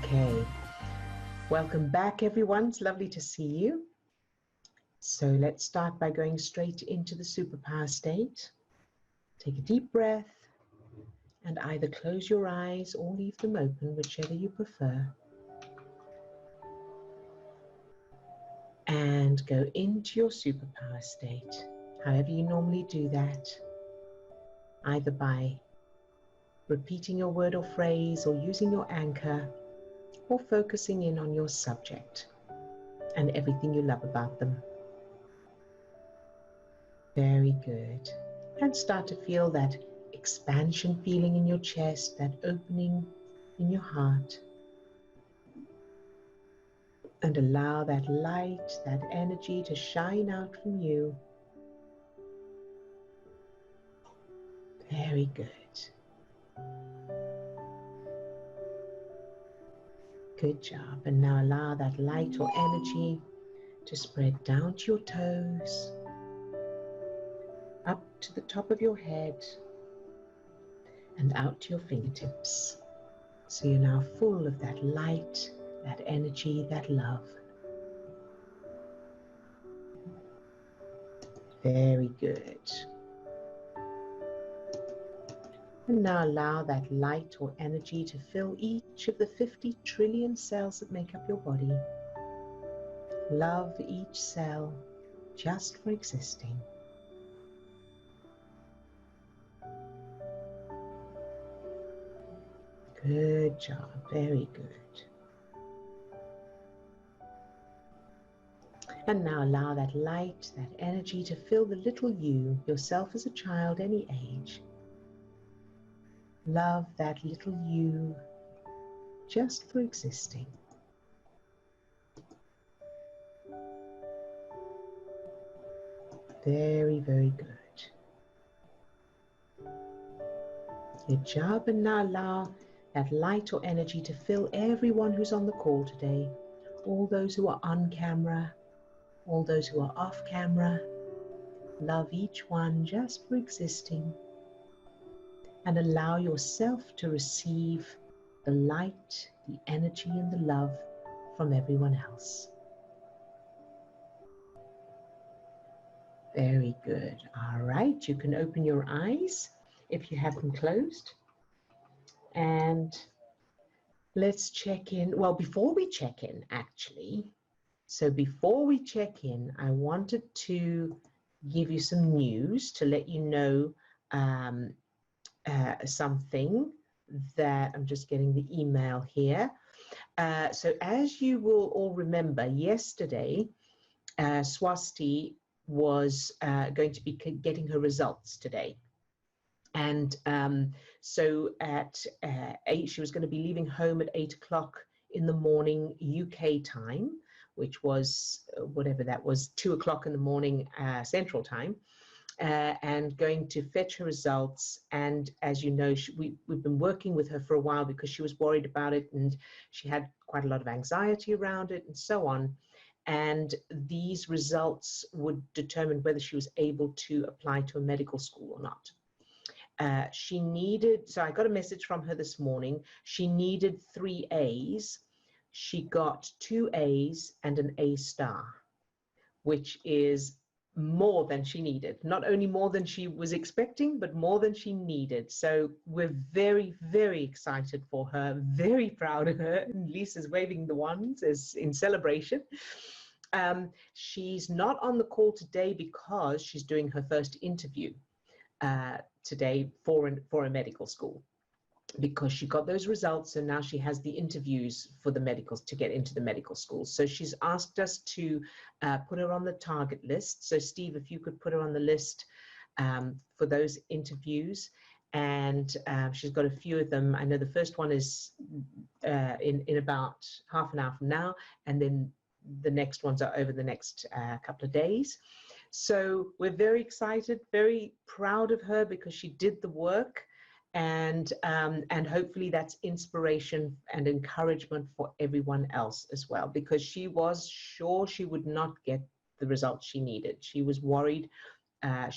Okay, welcome back everyone. It's lovely to see you. So let's start by going straight into the superpower state. Take a deep breath and either close your eyes or leave them open, whichever you prefer. And go into your superpower state, however you normally do that, either by repeating your word or phrase or using your anchor, or focusing in on your subject and everything you love about them. Very good. And start to feel that expansion feeling in your chest, that opening in your heart. And allow that light, that energy to shine out from you. Very good. Good job. And now allow that light or energy to spread down to your toes, up to the top of your head, and out to your fingertips. So you're now full of that light, that energy, that love. Very good. And now allow that light or energy to fill each of the 50 trillion cells that make up your body. Love each cell just for existing. Good job, very good. And now allow that light, that energy to fill the little you, yourself as a child, any age. Love that little you just for existing. Very, very good. Good job. And now allow that light or energy to fill everyone who's on the call today. All those who are on camera, all those who are off camera. Love each one just for existing. And allow yourself to receive the light, the energy, and the love from everyone else. Very good. All right, you can open your eyes if you have them closed. And let's check in. Well, before we check in, actually, before we check in, I wanted to give you some news to let you know something that I'm just getting the email here. So as you will all remember, yesterday, Swasti was going to be getting her results today. And so at 8, she was going to be leaving home at 8 o'clock in the morning UK time, which was whatever that was, 2 o'clock in the morning Central time. And going to fetch her results. And as you know, we've been working with her for a while because she was worried about it and she had quite a lot of anxiety around it and so on. And these results would determine whether she was able to apply to a medical school or not. So I got a message from her this morning. She needed 3 A's. She got 2 A's and an A star, which is more than she needed. Not only more than she was expecting, but more than she needed. So we're very, very excited for her, very proud of her. And Lisa's waving the wands as in celebration. She's not on the call today because she's doing her first interview today for a medical school, because she got those results and now she has the interviews for the medicals to get into the medical school. So she's asked us to put her on the target list. So Steve, if you could put her on the list for those interviews. And she's got a few of them. I know the first one is in about half an hour from now, and then the next ones are over the next couple of days. So we're very excited, very proud of her because she did the work. And hopefully that's inspiration and encouragement for everyone else as well, because she was sure she would not get the results she needed. She was worried. I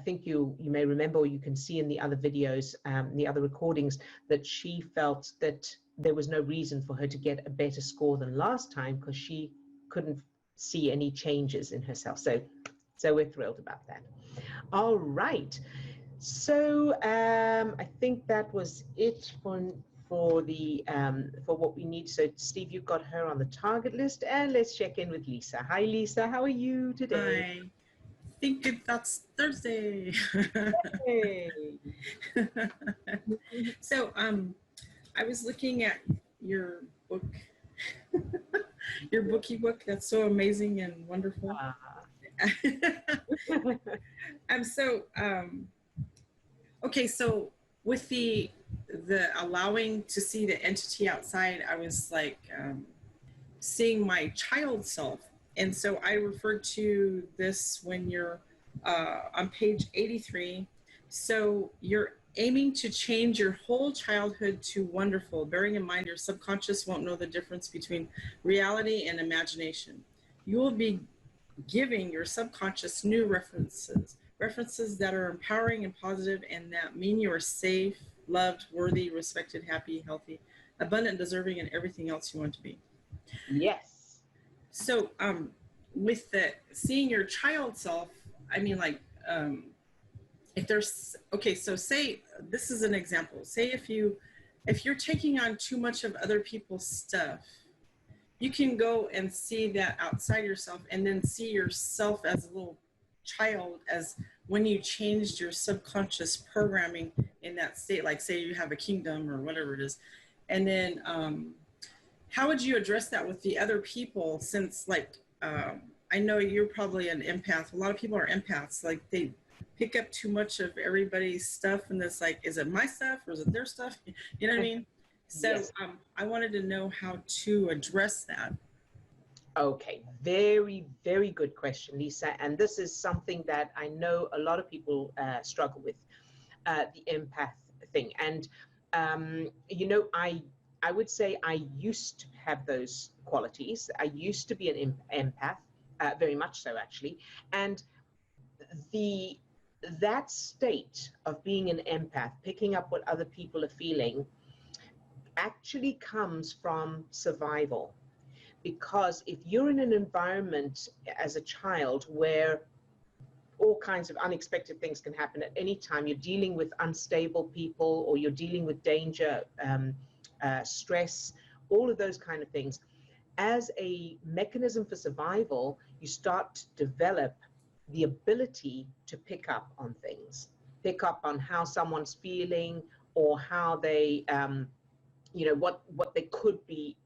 think you may remember, or you can see in the other videos, the other recordings, that she felt that there was no reason for her to get a better score than last time because she couldn't see any changes in herself. So we're thrilled about that. All right. So I think that was it for the for what we need. So Steve, you've got her on the target list, and let's check in with Lisa. Hi, Lisa. How are you today? I think that's Thursday. Hey. So I was looking at your book, your bookie book. That's so amazing and wonderful. I'm so okay. So with the allowing to see the entity outside, I was like seeing my child self. And so I referred to this when you're on page 83. So you're aiming to change your whole childhood to wonderful, bearing in mind your subconscious won't know the difference between reality and imagination. You will be giving your subconscious new references that are empowering and positive and that mean you are safe, loved, worthy, respected, happy, healthy, abundant, deserving, and everything else you want to be. Yes. So with the seeing your child self, I mean, like if there's, okay, so say this is an example. Say if you're taking on too much of other people's stuff, you can go and see that outside yourself and then see yourself as a little child, as when you changed your subconscious programming in that state, like say you have a kingdom or whatever it is. And then how would you address that with the other people? Since like, I know you're probably an empath. A lot of people are empaths. Like they pick up too much of everybody's stuff and it's like, is it my stuff or is it their stuff? You know what I mean? So yes. I wanted to know how to address that. Okay, very, very good question, Lisa. And this is something that I know a lot of people struggle with, the empath thing. And, you know, I would say I used to have those qualities. I used to be an empath, very much so, actually. And that state of being an empath, picking up what other people are feeling, actually comes from survival. Because if you're in an environment as a child where all kinds of unexpected things can happen at any time, you're dealing with unstable people or you're dealing with danger, stress, all of those kind of things, as a mechanism for survival, you start to develop the ability to pick up on things, pick up on how someone's feeling or how they, you know, what they could be,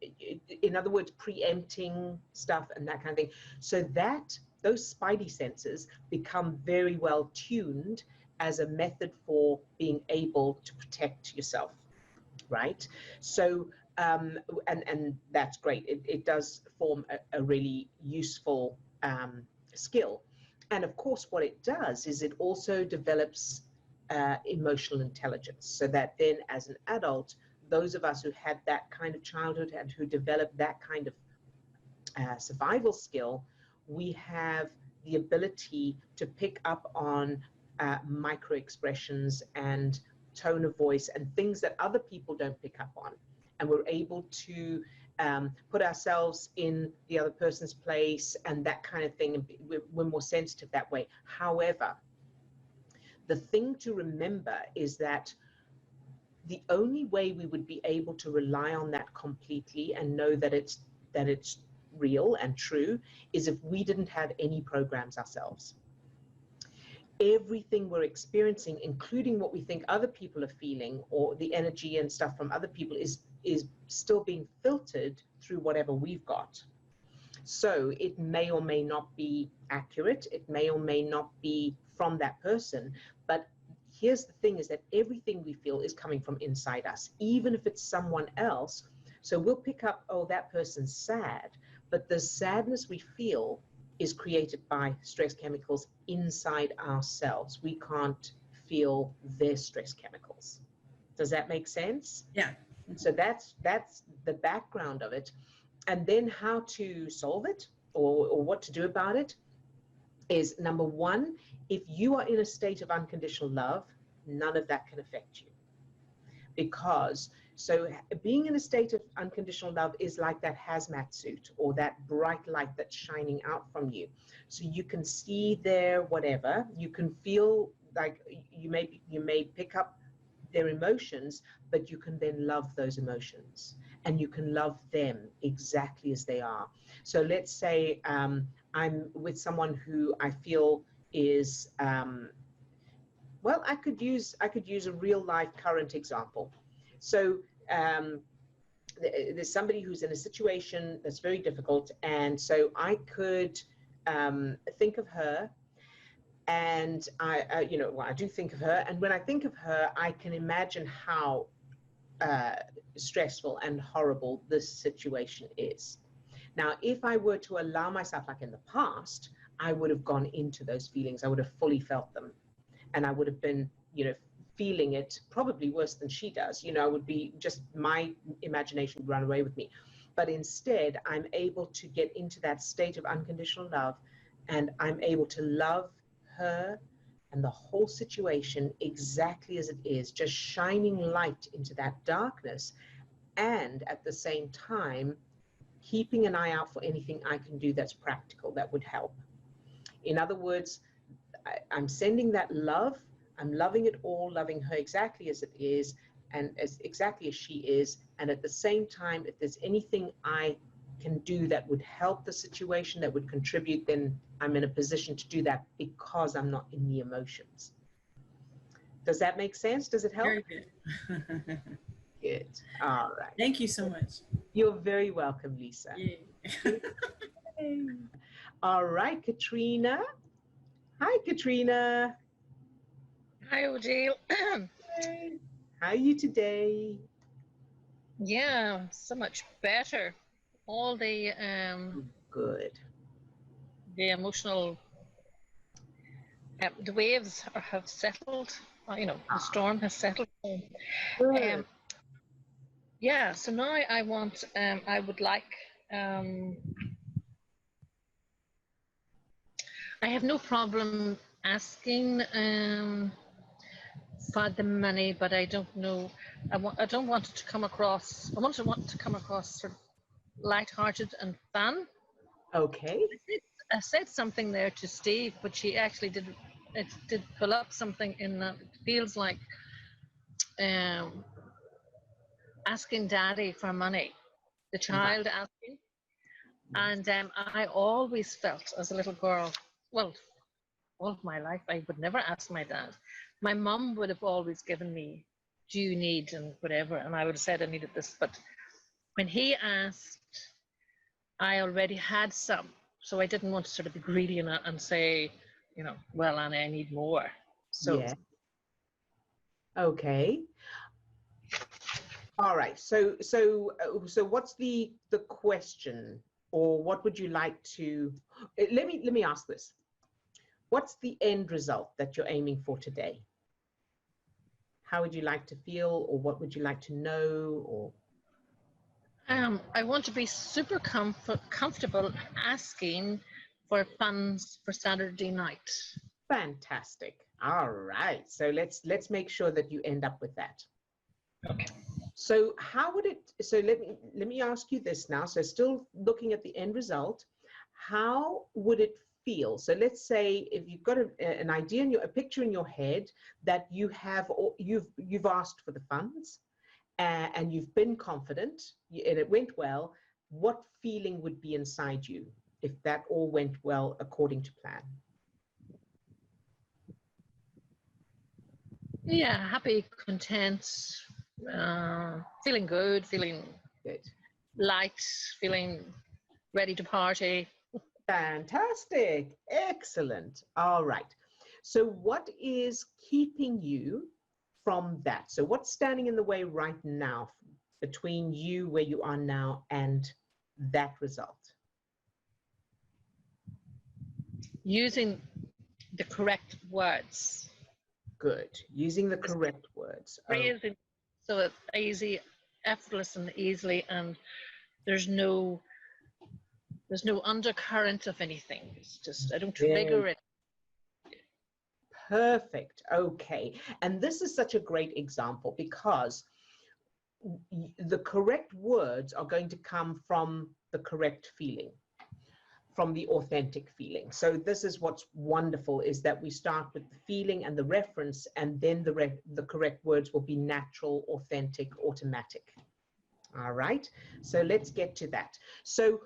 in other words, preempting stuff and that kind of thing. So that those spidey senses become very well tuned as a method for being able to protect yourself, right? So, and that's great. It does form a really useful skill. And of course, what it does is it also develops emotional intelligence, so that then as an adult, those of us who had that kind of childhood and who developed that kind of survival skill, we have the ability to pick up on micro expressions and tone of voice and things that other people don't pick up on. And we're able to put ourselves in the other person's place and that kind of thing. And we're more sensitive that way. However, the thing to remember is that the only way we would be able to rely on that completely and know that it's real and true is if we didn't have any programs ourselves. Everything we're experiencing, including what we think other people are feeling or the energy and stuff from other people, is still being filtered through whatever we've got. So it may or may not be accurate. It may or may not be from that person, but here's the thing is that everything we feel is coming from inside us, even if it's someone else. So we'll pick up, oh, that person's sad, but the sadness we feel is created by stress chemicals inside ourselves. We can't feel their stress chemicals. Does that make sense? Yeah. So that's the background of it. And then how to solve it or what to do about it is, number one, if you are in a state of unconditional love, none of that can affect you, because So being in a state of unconditional love is like that hazmat suit or that bright light that's shining out from you. So you can see their whatever, you can feel like you may pick up their emotions, but you can then love those emotions and you can love them exactly as they are. So let's say I'm with someone who I feel is, well, I could use a real life current example. So there's somebody who's in a situation that's very difficult, and so I could think of her, and I do think of her, and when I think of her, I can imagine how stressful and horrible this situation is. Now, if I were to allow myself, like in the past, I would have gone into those feelings. I would have fully felt them, and I would have been, feeling it probably worse than she does. I would be just, my imagination would run away with me. But instead, I'm able to get into that state of unconditional love, and I'm able to love her and the whole situation exactly as it is, just shining light into that darkness, and at the same time, keeping an eye out for anything I can do that's practical, that would help. In other words, I'm sending that love. I'm loving it all, loving her exactly as it is, and exactly as she is. And at the same time, if there's anything I can do that would help the situation, that would contribute, then I'm in a position to do that because I'm not in the emotions. Does that make sense? Does it help? Very good. Good. All right. Thank you so much. You're very welcome, Lisa. Yay. All right, Katrina. Hi, Katrina. Hi, Odille. Hey. How are you today? Yeah, so much better. All the Good. emotional, the waves have settled. The storm has settled. Good. Yeah. So now I want. I would like. I have no problem asking for the money, but I don't know. I don't want it to come across. I want it to come across sort of light-hearted and fun. Okay. I said something there to Steve, but she actually did pull up something in that. It feels like asking daddy for money, the child asking. And I always felt as a little girl, well, all of my life, I would never ask my dad. My mum would have always given me, do you need, and whatever, and I would have said I needed this. But when he asked, I already had some, so I didn't want to sort of be greedy and say, well, Annie, I need more. So yeah. Okay. All right. So what's the question, or what would you like to? Let me ask this. What's the end result that you're aiming for today? How would you like to feel, or what would you like to know, or? I want to be super comfortable asking for funds for Saturday night. Fantastic. All right. So let's make sure that you end up with that. Okay. So how would it? So let me ask you this now. So still looking at the end result, how would it feel? So let's say if you've got an idea a picture in your head that you've asked for the funds, and you've been confident and it went well, what feeling would be inside you if that all went well according to plan? Yeah, happy, content, feeling good, feeling Good. light, feeling ready to party. Fantastic. Excellent. All right. So what is keeping you from that? So what's standing in the way right now between you where you are now and that result? Using the correct words. Good. Using the correct words. Phrasing so it's easy, effortless and easily, and there's no undercurrent of anything. It's just, I don't trigger it. Perfect. Okay. And this is such a great example because the correct words are going to come from the correct feeling, from the authentic feeling. So this is what's wonderful, is that we start with the feeling and the reference, and then the correct words will be natural, authentic, automatic. All right, so let's get to that. So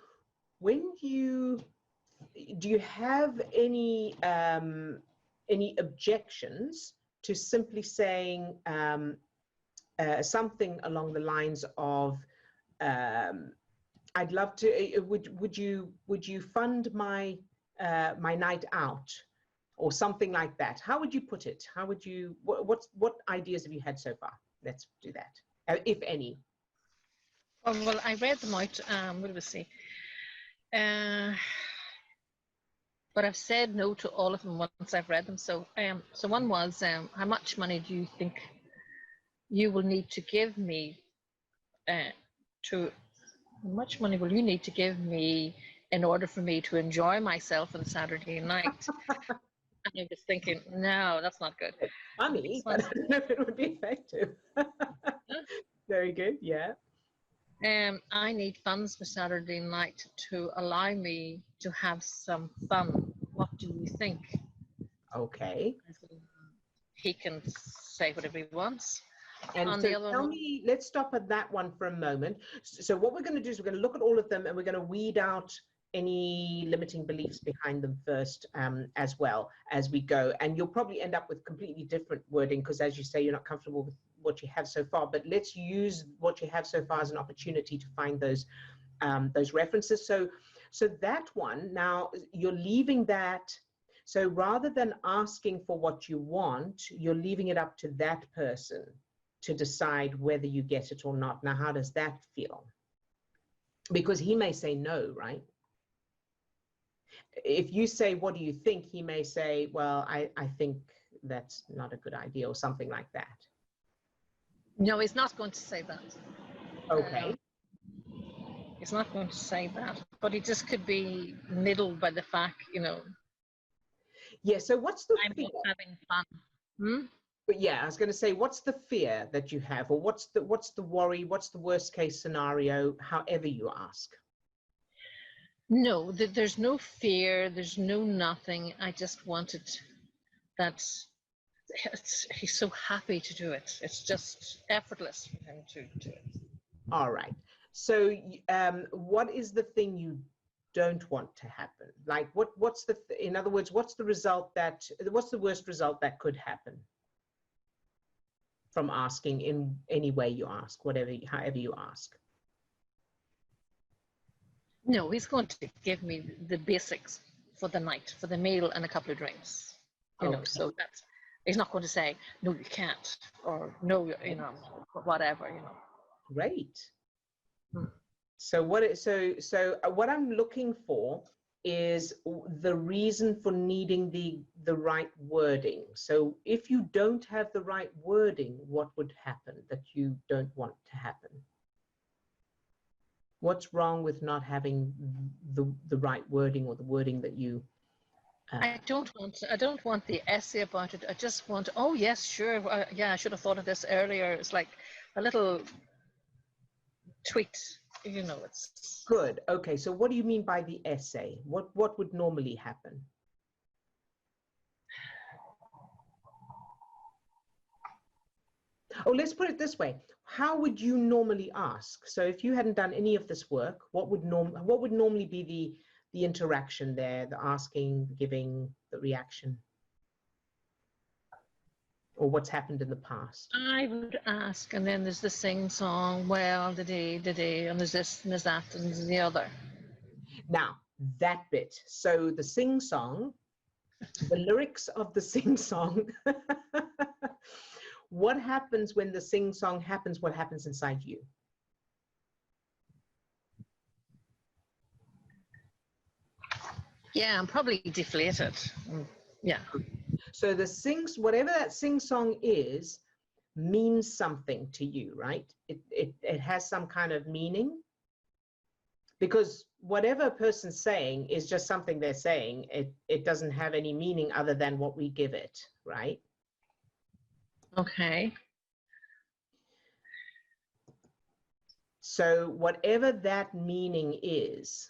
when do you have any objections to simply saying something along the lines of, I'd love to, would you fund my my night out, or something like that? How would you put it? How would you, what ideas have you had so far? Let's do that, if any. Well, I read them out. What do we see? But I've said no to all of them once I've read them. So, so one was, how much money do you think you will need to give me? How much money will you need to give me in order for me to enjoy myself on Saturday night? And I was thinking, no, that's not good. Funny, but I don't know if it would be effective. Very good, yeah. I need funds for Saturday night to allow me to have some fun. What do you think? Okay. He can say whatever he wants. And so tell me, let's stop at that one for a moment. So what we're going to do is we're going to look at all of them, and we're going to weed out any limiting beliefs behind them first, as well as we go. And you'll probably end up with completely different wording, because as you say, you're not comfortable with what you have so far, but let's use what you have so far as an opportunity to find those references. So that one, now you're leaving that. So rather than asking for what you want, you're leaving it up to that person to decide whether you get it or not. Now, how does that feel? Because he may say no, right? If you say, what do you think? He may say, well, I think that's not a good idea, or something like that. No, he's not going to say that. Okay. He's not going to say that, but he just could be middled by the fact, Yeah, so what's the I'm fear? not having fun. But yeah, I was going to say, what's the fear that you have, or what's the worry, what's the worst case scenario, however you ask? No, there's no fear, there's no nothing. I just wanted that. He's so happy to do it. It's just effortless for him to do it. All right. So what is the thing you don't want to happen? Like what's in other words, what's the worst result that could happen from asking in any way you ask, however you ask? No, he's going to give me the basics for the night, for the meal and a couple of drinks. So that's, he's not going to say, no, you can't, or no, whatever, Great. So what I'm looking for is the reason for needing the right wording. So if you don't have the right wording, what would happen that you don't want to happen? What's wrong with not having the right wording, or the wording that you I don't want the essay about it. I just want, oh yes, sure, yeah, I should have thought of this earlier. It's like a little tweet, it's good. Okay, so what do you mean by the essay? What would normally happen? Oh, let's put it this way. How would you normally ask? So if you hadn't done any of this work, what would normally be the interaction there, the asking, the giving, the reaction? Or what's happened in the past? I would ask, and then there's the sing song, well, the day, and there's this, and there's that, and there's the other. Now, that bit. So the sing song, the lyrics of the sing song, what happens when the sing song happens? What happens inside you? Yeah, I'm probably deflated. Yeah. So whatever that sing song is, means something to you, right? It has some kind of meaning, because whatever a person's saying is just something they're saying. It doesn't have any meaning other than what we give it, right? Okay. So whatever that meaning is,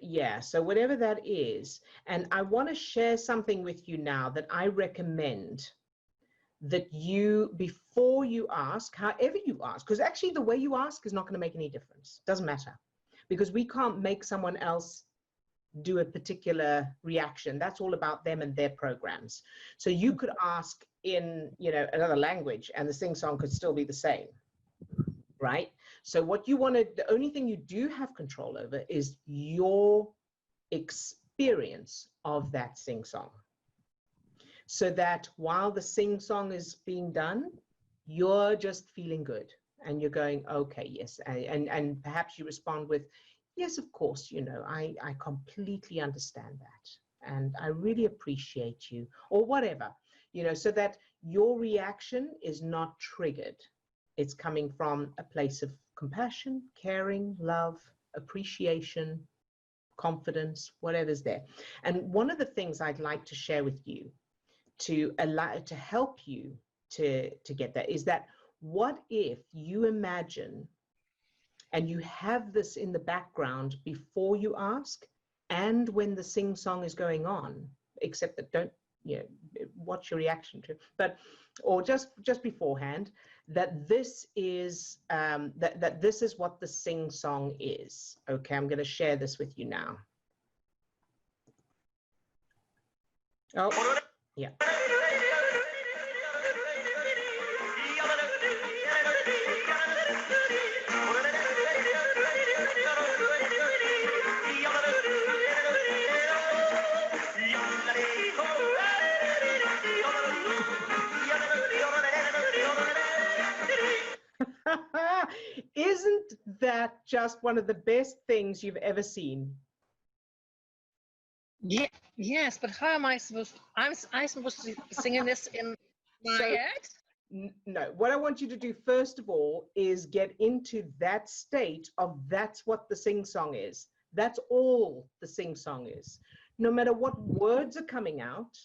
yeah, so whatever that is, and I want to share something with you now that I recommend that you, before you ask, however you ask, because actually the way you ask is not going to make any difference. Doesn't matter, because we can't make someone else do a particular reaction. That's all about them and their programs. So you could ask in, you know, another language and the sing-song could still be the same, right? So what you want to, the only thing you do have control over is your experience of that sing-song. So that while the sing-song is being done, you're just feeling good and you're going, okay, yes. And perhaps you respond with, yes, of course, you know, I completely understand that. And I really appreciate you, or whatever, you know, so that your reaction is not triggered. It's coming from a place of compassion, caring, love, appreciation, confidence, whatever's there. And one of the things I'd like to share with you to help you to get that is that, what if you imagine and you have this in the background before you ask and when the sing song is going on, except that don't, you know, watch your reaction to, but, or just beforehand, that this is that this is what the sing song is. Okay, I'm going to share this with you now. Oh, yeah. Isn't that just one of the best things you've ever seen? Yeah, yes, but how am I supposed to, I'm supposed to be singing this in my head? No, what I want you to do first of all is get into that state of that's what the sing-song is. That's all the sing-song is. No matter what words are coming out,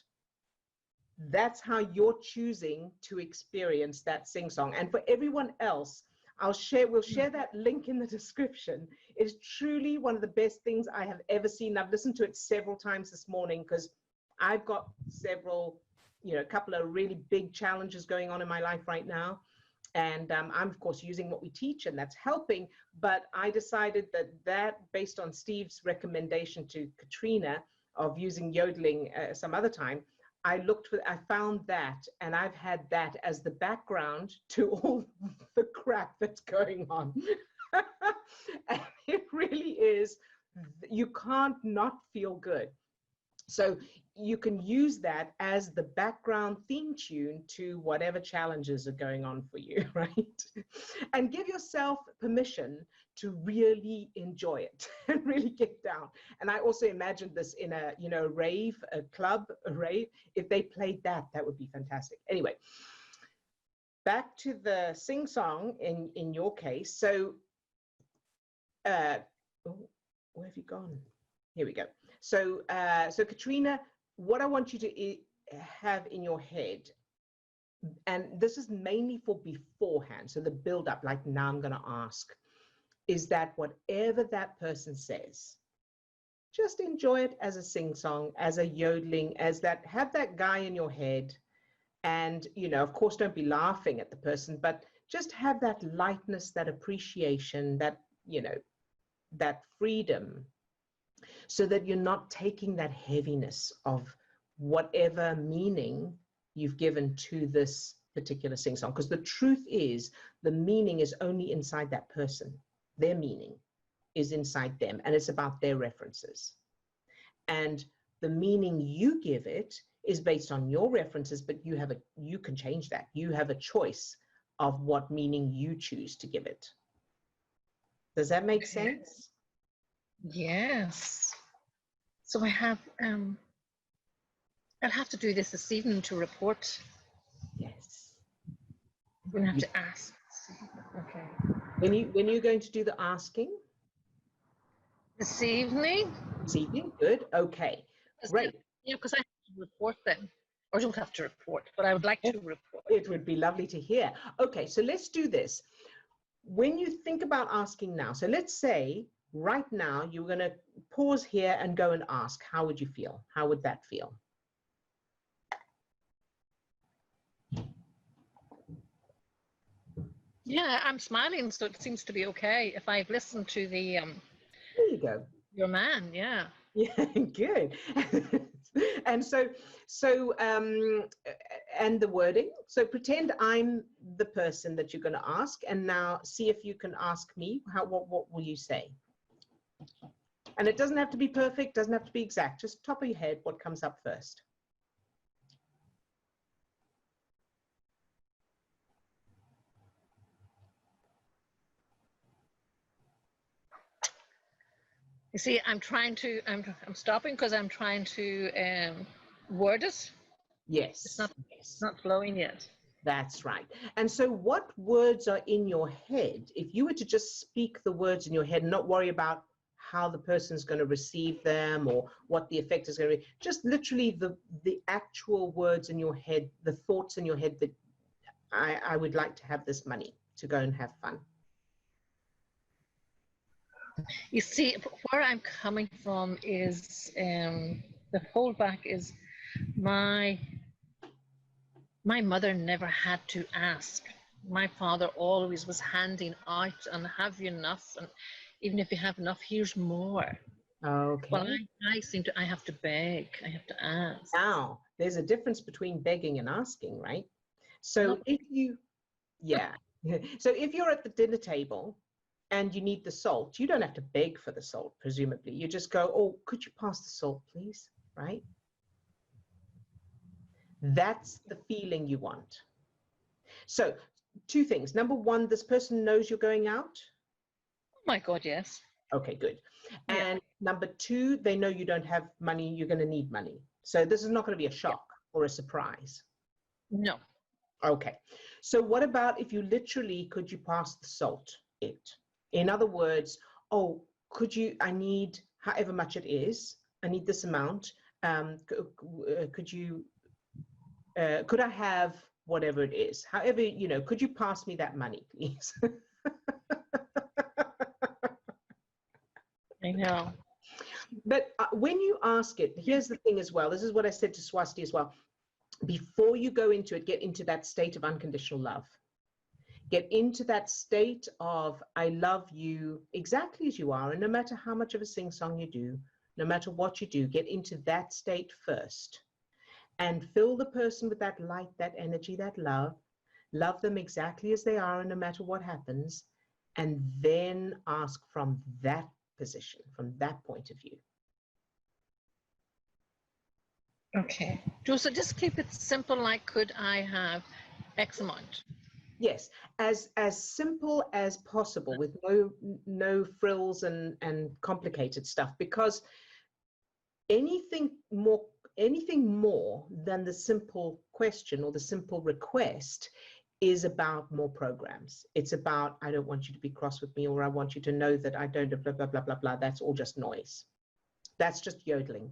that's how you're choosing to experience that sing-song. And for everyone else, we'll share that link in the description. It's truly one of the best things I have ever seen. I've listened to it several times this morning because I've got several, you know, a couple of really big challenges going on in my life right now. And I'm, of course, using what we teach, and that's helping. But I decided that based on Steve's recommendation to Katrina of using yodeling some other time, I found that, and I've had that as the background to all the crap that's going on. And it really is, you can't not feel good. So you can use that as the background theme tune to whatever challenges are going on for you, right? And give yourself permission to really enjoy it and really get down. And I also imagined this in a, you know, rave, a club, a rave. If they played that, that would be fantastic. Anyway, back to the sing song in your case. So, where have you gone? Here we go. So, so Katrina, what I want you to have in your head, and this is mainly for beforehand, so the build up, like now I'm going to ask, is that whatever that person says, just enjoy it as a sing-song, as a yodeling, as that, have that guy in your head. And, you know, of course, don't be laughing at the person, but just have that lightness, that appreciation, that, you know, that freedom, so that you're not taking that heaviness of whatever meaning you've given to this particular sing-song. Because the truth is, the meaning is only inside that person. Their meaning is inside them, and it's about their references. And the meaning you give it is based on your references, but you can change that. You have a choice of what meaning you choose to give it. Does that make sense? Yes. So I have, I'll have to do this evening to report. Yes. I'm going to have to ask. Okay. When you're going to do the asking? This evening? This evening, good. Okay, great. Yeah, because I have to report them. Or don't have to report, but I would like to report. It would be lovely to hear. Okay, so let's do this. When you think about asking now, so let's say right now you're going to pause here and go and ask, how would you feel? How would that feel? Yeah, I'm smiling, so it seems to be okay. If I've listened to the There you go. your man, yeah. Yeah, good. And and the wording. So pretend I'm the person that you're going to ask, and now see if you can ask me. What will you say? And it doesn't have to be perfect, doesn't have to be exact. Just top of your head, what comes up first? You see, I'm stopping because I'm trying to word it. Yes. It's not flowing yet. That's right. And so what words are in your head? If you were to just speak the words in your head and not worry about how the person's going to receive them or what the effect is going to be, just literally the actual words in your head, the thoughts in your head that I would like to have this money to go and have fun. You see, where I'm coming from is the holdback is my mother never had to ask. My father always was handing out and have you enough, and even if you have enough, here's more. Okay. Well, I have to beg, I have to ask. Now, there's a difference between begging and asking, right? So if you, yeah. So if you're at the dinner table and you need the salt, you don't have to beg for the salt, presumably. You just go, oh, could you pass the salt, please? Right? That's the feeling you want. So two things. Number one, this person knows you're going out. Oh my God, yes. Okay, good. Yeah. And number two, they know you don't have money, you're going to need money. So this is not going to be a shock or a surprise. No. Okay. So what about if you literally, could you pass the salt it? In other words, oh, could you, I need however much it is, I need this amount. Could you, could I have whatever it is? However, you know, could you pass me that money, please? I know. But when you ask it, here's the thing as well. This is what I said to Swasti as well. Before you go into it, get into that state of unconditional love. Get into that state of, I love you exactly as you are. And no matter how much of a sing-song you do, no matter what you do, get into that state first. And fill the person with that light, that energy, that love. Love them exactly as they are, and no matter what happens. And then ask from that position, from that point of view. Okay. So just keep it simple, like, could I have X amount? Yes, as simple as possible, with no frills and complicated stuff, because anything more than the simple question or the simple request is about more programs. It's about, I don't want you to be cross with me, or I want you to know that I don't blah, blah, blah, blah, blah. That's all just noise. That's just yodeling.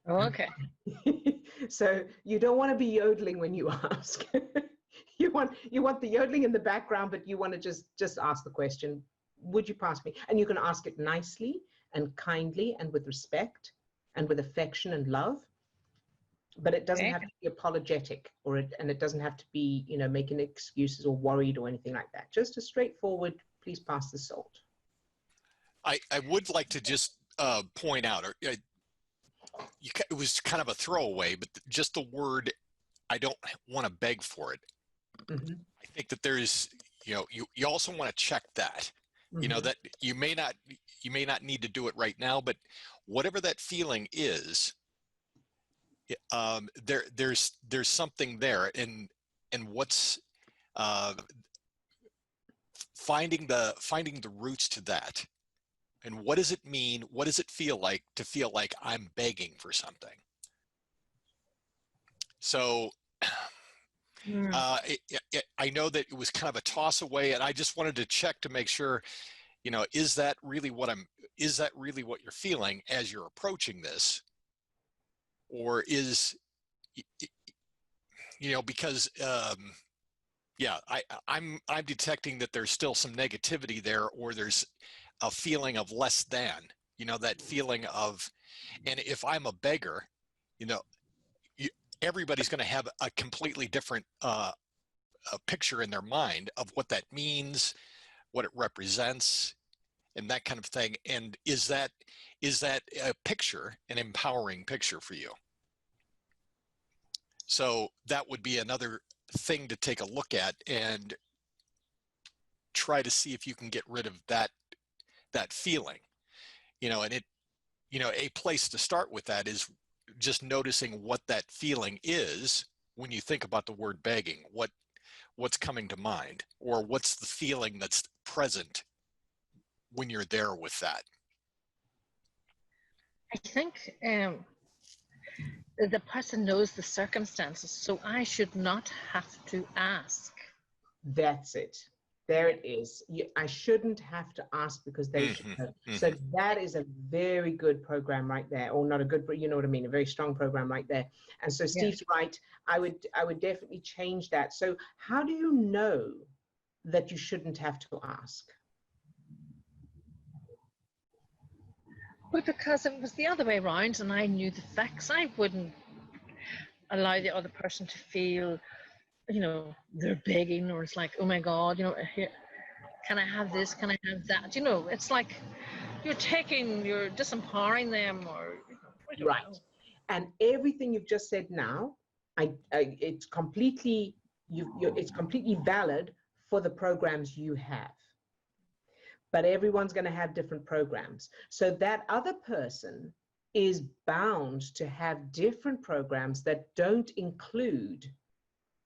Oh, okay. So you don't want to be yodeling when you ask. You want the yodeling in the background, but you want to just ask the question, would you pass me? And you can ask it nicely and kindly and with respect and with affection and love. But it doesn't have to be apologetic, and it doesn't have to be, you know, making excuses or worried or anything like that. Just a straightforward, please pass the salt. I would like to just point out, it was kind of a throwaway, but just the word, I don't want to beg for it. Mm-hmm. I think that there's, you know, you also want to check that, Mm-hmm. you know, that you may not need to do it right now, but whatever that feeling is, there's something there, and what's finding the roots to that, and what does it mean? What does it feel like to feel like I'm begging for something? So I know that it was kind of a toss away, and I just wanted to check to make sure, you know, is that really what you're feeling as you're approaching this? Or is because yeah, I'm detecting that there's still some negativity there, or there's a feeling of less than, that feeling of, and if I'm a beggar, everybody's going to have a completely different a picture in their mind of what that means, what it represents, and that kind of thing. And is that a picture, an empowering picture for you? So that would be another thing to take a look at and try to see if you can get rid of that feeling, and it, a place to start with that is just noticing what that feeling is when you think about the word begging. What's coming to mind, or what's the feeling that's present when you're there with that? I think the person knows the circumstances, so I should not have to ask. That's it. There it is. I shouldn't have to ask because they should know. So that is a very good program right there, or not a good, but you know what I mean, a very strong program right there. And so Steve's right. I would definitely change that. So how do you know that you shouldn't have to ask? Well, because if it was the other way around and I knew the facts, I wouldn't allow the other person to feel, they're begging, or it's like, oh my God, here, can I have this? Can I have that? It's like you're disempowering them, or right. And everything you've just said now, it's completely it's completely valid for the programs you have. But everyone's going to have different programs. So that other person is bound to have different programs that don't include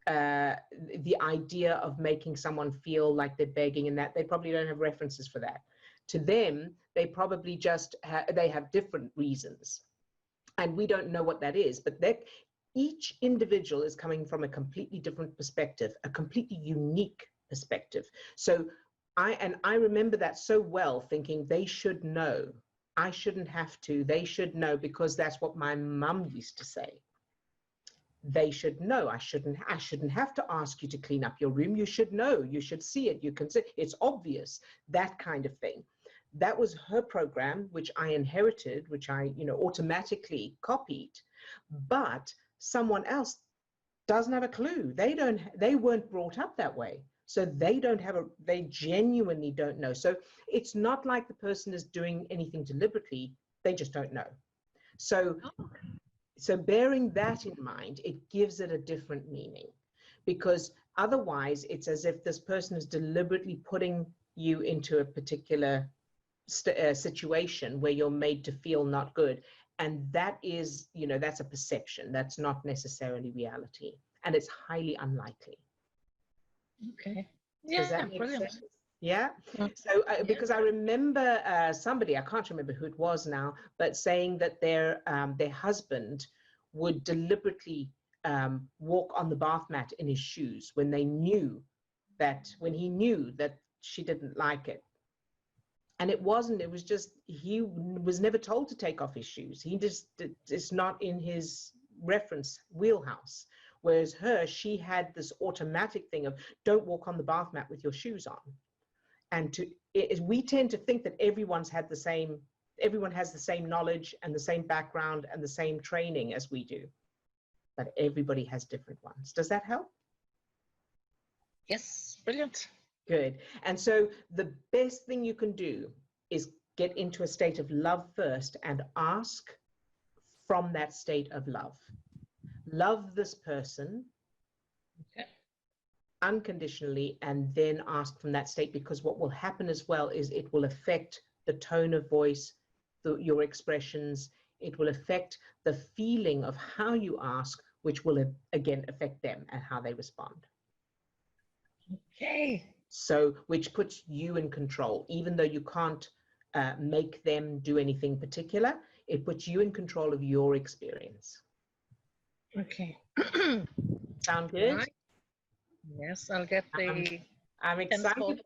the idea of making someone feel like they're begging, and that they probably don't have references for that. To them, they probably just they have different reasons, and we don't know what that is. But each individual is coming from a completely different perspective, a completely unique perspective. So I remember that so well, thinking they should know. I shouldn't have to. They should know, because that's what my mum used to say. They should know. I shouldn't have to ask you to clean up your room. You should know. You should see it. You can see it's obvious. That kind of thing. That was her program, which I inherited, which I automatically copied. But someone else doesn't have a clue. They weren't brought up that way. So they genuinely don't know. So it's not like the person is doing anything deliberately. They just don't know. So bearing that in mind, it gives it a different meaning, because otherwise it's as if this person is deliberately putting you into a particular situation where you're made to feel not good. And that is, that's a perception. That's not necessarily reality. And it's highly unlikely. Okay. Yeah, brilliant. Sense? Yeah. So because I remember somebody, I can't remember who it was now, but saying that their husband would deliberately walk on the bath mat in his shoes when he knew that she didn't like it. And it was just, he was never told to take off his shoes. It's not in his reference wheelhouse. Whereas she had this automatic thing of, don't walk on the bath mat with your shoes on. And we tend to think that everyone has the same knowledge and the same background and the same training as we do. But everybody has different ones. Does that help? Yes, brilliant. Good. And so the best thing you can do is get into a state of love first and ask from that state of love. Love this person unconditionally, and then ask from that state, because what will happen as well is it will affect the tone of voice, your expressions. It will affect the feeling of how you ask, which will again affect them and how they respond. Okay. So, which puts you in control, even though you can't make them do anything particular. It puts you in control of your experience. Okay. Sound good? Right. Yes, I'll get the. I'm excited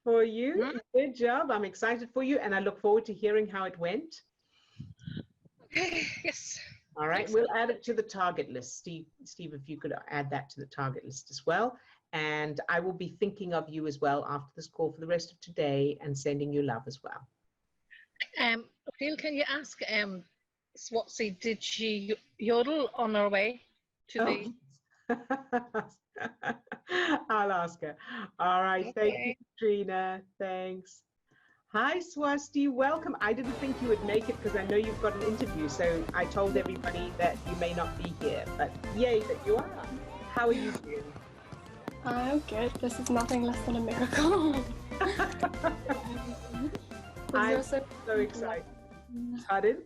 for you. Good job. I'm excited for you, and I look forward to hearing how it went. Okay. Yes. All right, we'll add it to the target list. Steve, if you could add that to the target list as well. And I will be thinking of you as well after this call for the rest of today and sending you love as well. Odille, can you ask Swasti, did she yodel on her way to the... I'll ask her. All right, Okay. thank you, Katrina. Thanks. Hi, Swasti. Welcome. I didn't think you would make it because I know you've got an interview, so I told everybody that you may not be here, but yay that you are. How are you doing? I'm good. This is nothing less than a miracle. I'm so excited. Pardon?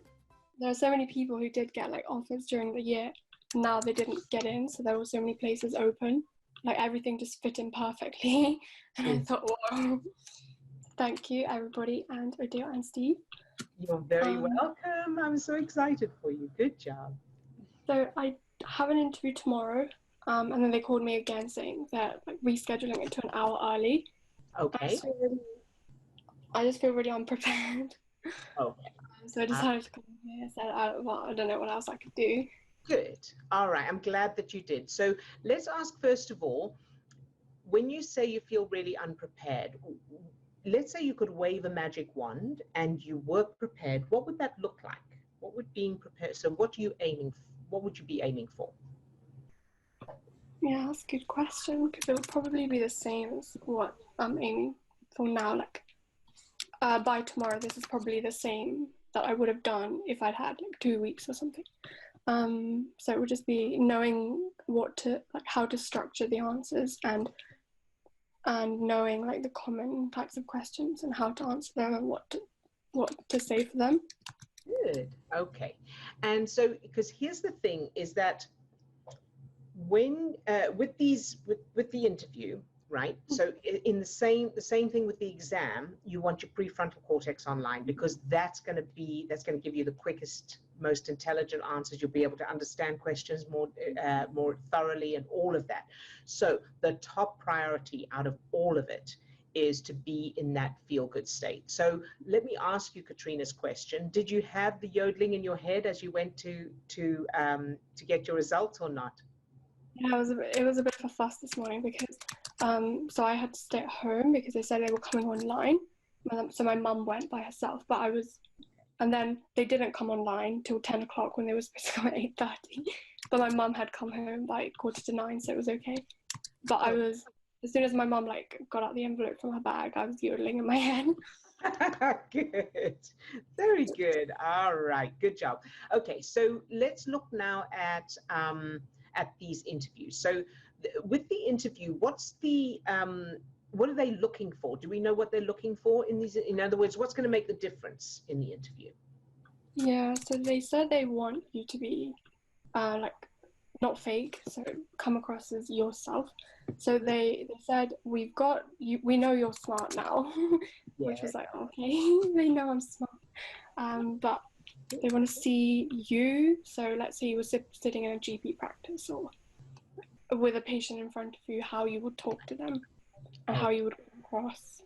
There are so many people who did get like offers during the year. Now they didn't get in, so there were so many places open. Like everything just fit in perfectly. And I thought, wow. Thank you, everybody, and Odille and Steve. You're very welcome. I'm so excited for you. Good job. So I have an interview tomorrow, and then they called me again saying that like rescheduling it to an hour early. Okay. I just feel really unprepared. Okay. So I decided to come here. Said, I don't know what else I could do. Good. All right. I'm glad that you did. So let's ask first of all, when you say you feel really unprepared, let's say you could wave a magic wand and you work prepared. What would that look like? What would being prepared? So what are you aiming for? What would you be aiming for? Yeah, that's a good question, because it would probably be the same as what I'm aiming for now. Like by tomorrow, this is probably the same that I would have done if I'd had like 2 weeks or something. So it would just be knowing how to structure the answers and knowing like the common types of questions and how to answer them and what to say for them. Good. Okay. And so, because here's the thing is that when with the interview, right? So in the same thing with the exam, you want your prefrontal cortex online, because that's going to give you the quickest, most intelligent answers. You'll be able to understand questions more thoroughly and all of that. So the top priority out of all of it is to be in that feel-good state. So let me ask you Katrina's question. Did you have the yodeling in your head as you went to get your results or not? Yeah, it was a bit of a fuss this morning because so I had to stay at home because they said they were coming online. So my mum went by herself, and then they didn't come online till 10 o'clock when they were supposed to come at 8:30. But my mum had come home by 8:45, so it was okay. But as soon as my mum got out the envelope from her bag, I was yodeling in my head. Good. Very good. All right. Good job. Okay, so let's look now at these interviews. So with the interview, what are they looking for? Do we know what they're looking for in these? In other words, what's going to make the difference in the interview? Yeah, so they said they want you to be not fake, so come across as yourself. So they said, we know you're smart now. Which was like, okay, they know I'm smart. But they want to see you. So let's say you were sitting in a GP practice or with a patient in front of you, how you would talk to them and how you would come across,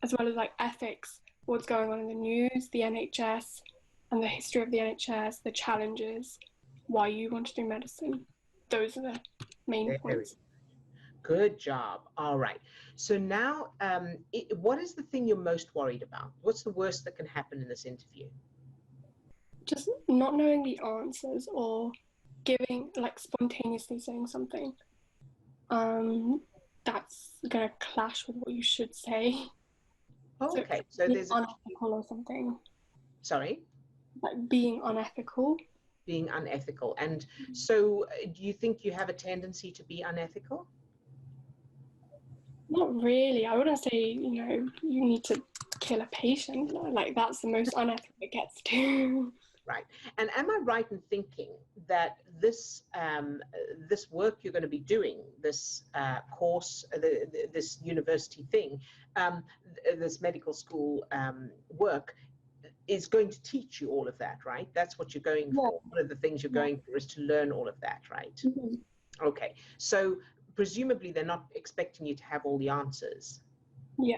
as well as like ethics, what's going on in the news, the NHS and the history of the NHS, the challenges, why you want to do medicine. Those are the main points. Good job. All right. So now, what is the thing you're most worried about? What's the worst that can happen in this interview? Just not knowing the answers or spontaneously saying something. That's gonna clash with what you should say. Okay. So there's unethical or something. Sorry? Like being unethical. Being unethical. And so do you think you have a tendency to be unethical? Not really. I wouldn't say, you need to kill a patient. Like that's the most unethical it gets to. Right. And am I right in thinking that this work you're going to be doing, this course, this university thing, this medical school work, is going to teach you all of that, right? That's what you're going for. One of the things you're going for is to learn all of that, right? Mm-hmm. Okay. So presumably they're not expecting you to have all the answers. Yeah.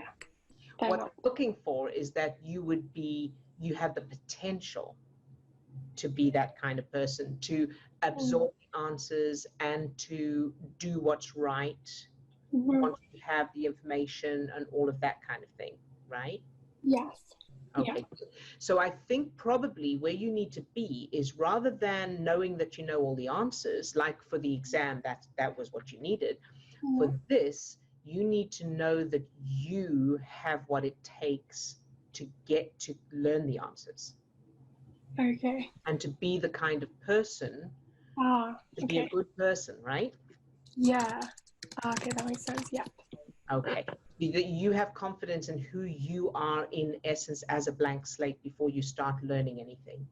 What they're looking for is that you have the potential to be that kind of person, to absorb the answers and to do what's right once you have the information and all of that kind of thing, right? Yes. Okay. Yeah. So I think probably where you need to be is, rather than knowing that you know all the answers, like for the exam, that was what you needed. For this, you need to know that you have what it takes to get to learn the answers. Okay. And to be the kind of person, to be a Okay. good person, right? Yeah. Okay, that makes sense. Yeah. Okay. That you have confidence in who you are in essence as a blank slate before you start learning anything.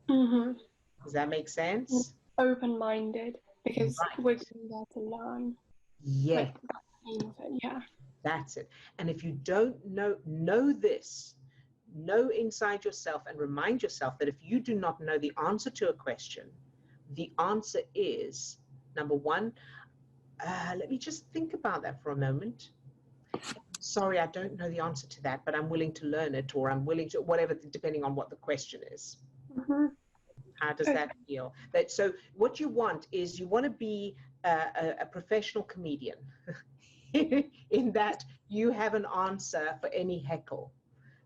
Does that make sense? Open-minded, because Right. we're going there to learn. Yeah. Like, that's the aim of it. Yeah. That's it. And if you don't know this, know inside yourself and remind yourself that if you do not know the answer to a question, the answer is, number one, let me just think about that for a moment. Sorry, I don't know the answer to that, but I'm willing to learn it, or I'm willing to, whatever, depending on what the question is. How does that feel? So what you want is, you want to be a professional comedian in that you have an answer for any heckle.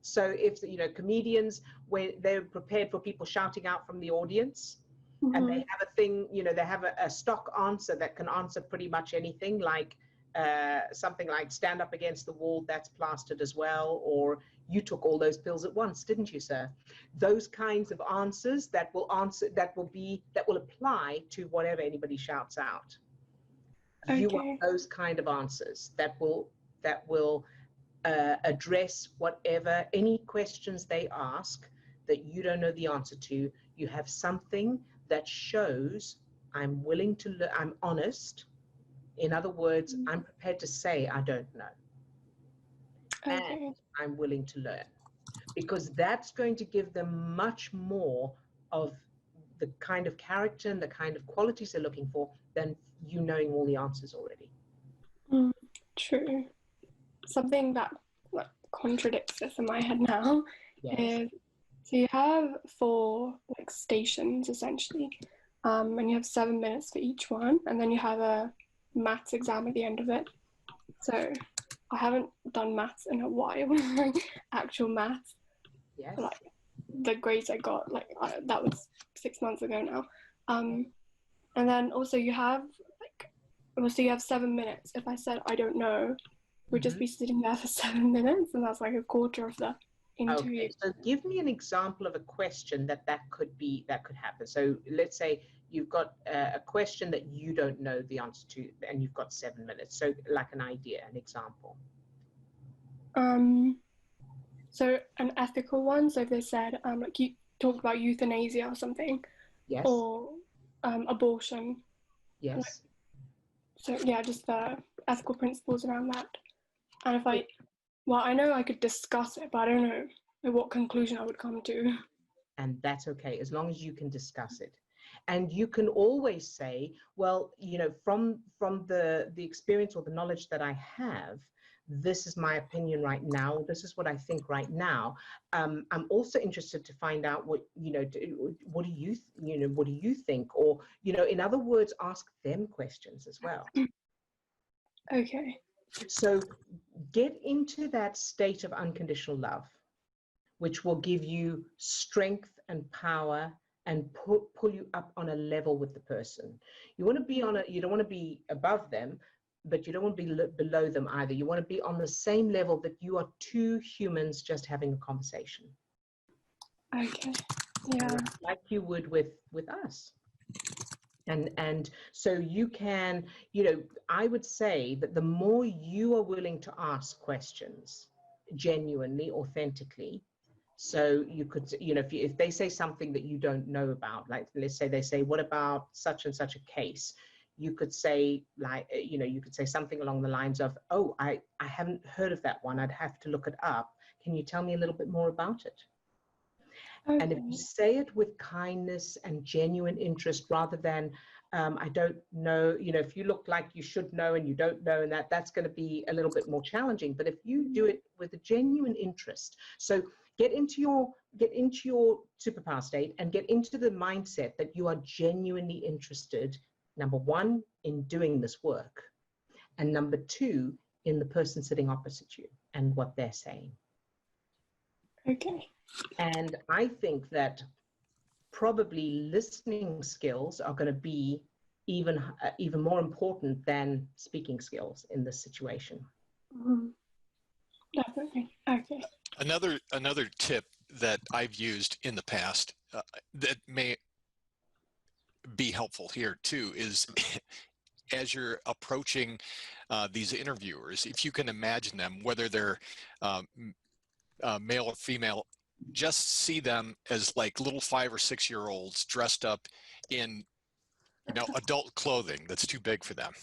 So if, comedians, when they're prepared for people shouting out from the audience, and they have a thing, they have a stock answer that can answer pretty much anything, like something like stand up against the wall, that's plastered as well, or you took all those pills at once, didn't you, sir? Those kinds of answers that will apply to whatever anybody shouts out. You want those kind of answers that will address whatever, any questions they ask that you don't know the answer to. You have something that shows I'm willing to learn, I'm honest. In other words, I'm prepared to say I don't know. And I'm willing to learn. Because that's going to give them much more of the kind of character and the kind of qualities they're looking for than you knowing all the answers already. True. Something that contradicts this in my head now is, so you have 4 stations essentially, and you have 7 minutes for each one, and then you have a maths exam at the end of it. So I haven't done maths in a while, like actual maths. Yes. Like the grades I got, that was 6 months ago now. And then also you have you have 7 minutes. If I said I don't know, we'd just be sitting there for 7 minutes, and that's like a quarter of the interview. Okay, so give me an example of a question that could happen. So let's say you've got a question that you don't know the answer to, and you've got 7 minutes. So like an idea, an example. So an ethical one. So if they said like you talked about euthanasia or something, yes, or abortion. Yes. So yeah, just the ethical principles around that. And if I know I could discuss it, but I don't know what conclusion I would come to. And that's okay, as long as you can discuss it. And you can always say, well, from the experience or the knowledge that I have, this is my opinion right now. This is what I think right now. I'm also interested to find out what do you think? Or, in other words, ask them questions as well. Okay. So get into that state of unconditional love, which will give you strength and power and pull you up on a level with the person. You want to be you don't want to be above them, but you don't want to be below them either. You want to be on the same level, that you are 2 humans just having a conversation. Okay. Yeah. Like you would with us. And so you can, I would say that the more you are willing to ask questions genuinely, authentically, so you could, if they say something that you don't know about, like let's say they say, what about such and such a case? You could say, like, you could say something along the lines of, oh, I haven't heard of that one. I'd have to look it up. Can you tell me a little bit more about it? Okay. And if you say it with kindness and genuine interest, rather than I don't know, if you look like you should know and you don't know, and that's going to be a little bit more challenging. But if you do it with a genuine interest, so get into your superpower state and get into the mindset that you are genuinely interested, number one, in doing this work, and number two, in the person sitting opposite you and what they're saying. Okay. And I think that probably listening skills are going to be even more important than speaking skills in this situation. Definitely. Okay. Another tip that I've used in the past that may be helpful here too is as you're approaching these interviewers, if you can imagine them, whether they're male or female, just see them as like little 5 or 6 year olds dressed up in adult clothing that's too big for them.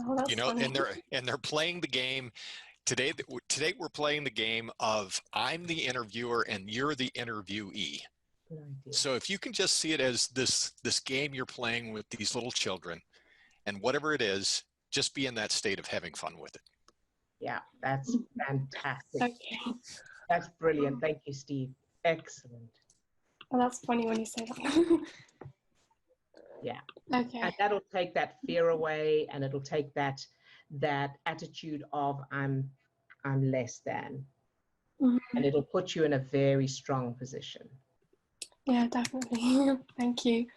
Oh, that's funny. and they're playing the game. Today we're playing the game of I'm the interviewer and you're the interviewee. So if you can just see it as this game you're playing with these little children, and whatever it is, just be in that state of having fun with it. Yeah, that's fantastic. Okay. That's brilliant. Thank you, Steve. Excellent. Well, that's funny when you say that. Yeah. Okay. And that'll take that fear away, and it'll take that attitude of I'm less than, and it'll put you in a very strong position. Yeah, definitely. Thank you.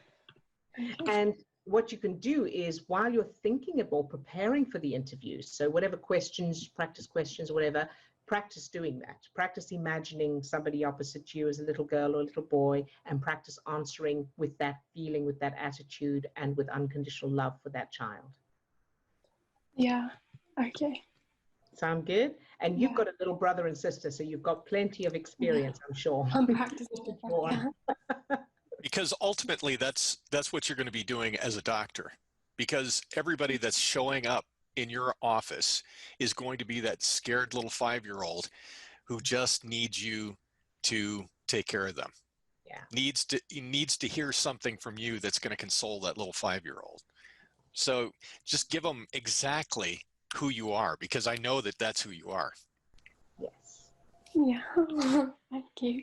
And what you can do is, while you're thinking of or preparing for the interview, so whatever questions, practice questions, or whatever, practice doing that. Practice imagining somebody opposite you as a little girl or a little boy, and practice answering with that feeling, with that attitude, and with unconditional love for that child. Yeah. Okay. Sound good? And you've got a little brother and sister, so you've got plenty of experience, I'm sure. I'm practicing. Because ultimately, that's what you're going to be doing as a doctor. Because everybody that's showing up in your office is going to be that scared little 5-year-old who just needs you to take care of them. Yeah. Needs to hear something from you that's going to console that little 5-year-old. So just give them exactly who you are, because I know that that's who you are. Yes. Yeah. Thank you.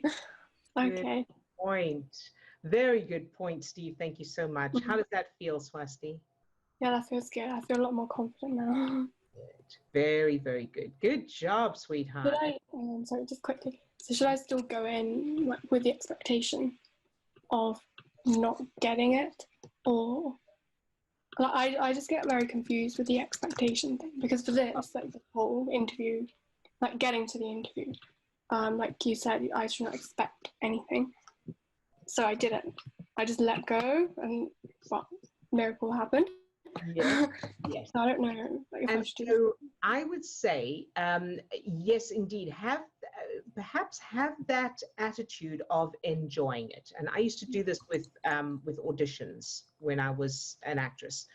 Okay. Good point. Very good point, Steve. Thank you so much. How does that feel, Swasti? Yeah, that feels good. I feel a lot more confident now. Good. Very, very good. Good job, sweetheart. Should I, sorry, just quickly. So should I still go in with the expectation of not getting it, or I just get very confused with the expectation thing, because for this, like the whole interview, like getting to the interview, like you said, I should not expect anything. So I didn't. I just let go, and well, miracle happened. Yes. Yes. So I don't know if I should do so I would say, yes, indeed. Perhaps have that attitude of enjoying it. And I used to do this with auditions when I was an actress.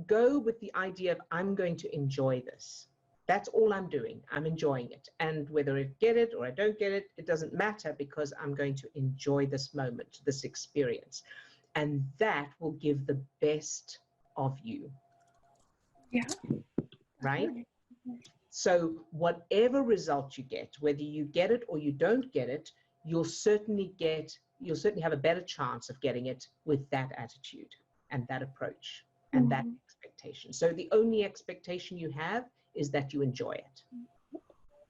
Go with the idea of I'm going to enjoy this. That's all I'm doing. I'm enjoying it. And whether I get it or I don't get it, it doesn't matter, because I'm going to enjoy this moment, this experience. And that will give the best of you. Yeah. Right? So whatever result you get, whether you get it or you don't get it, you'll certainly have a better chance of getting it with that attitude and that approach and that expectation. So the only expectation you have is that you enjoy it.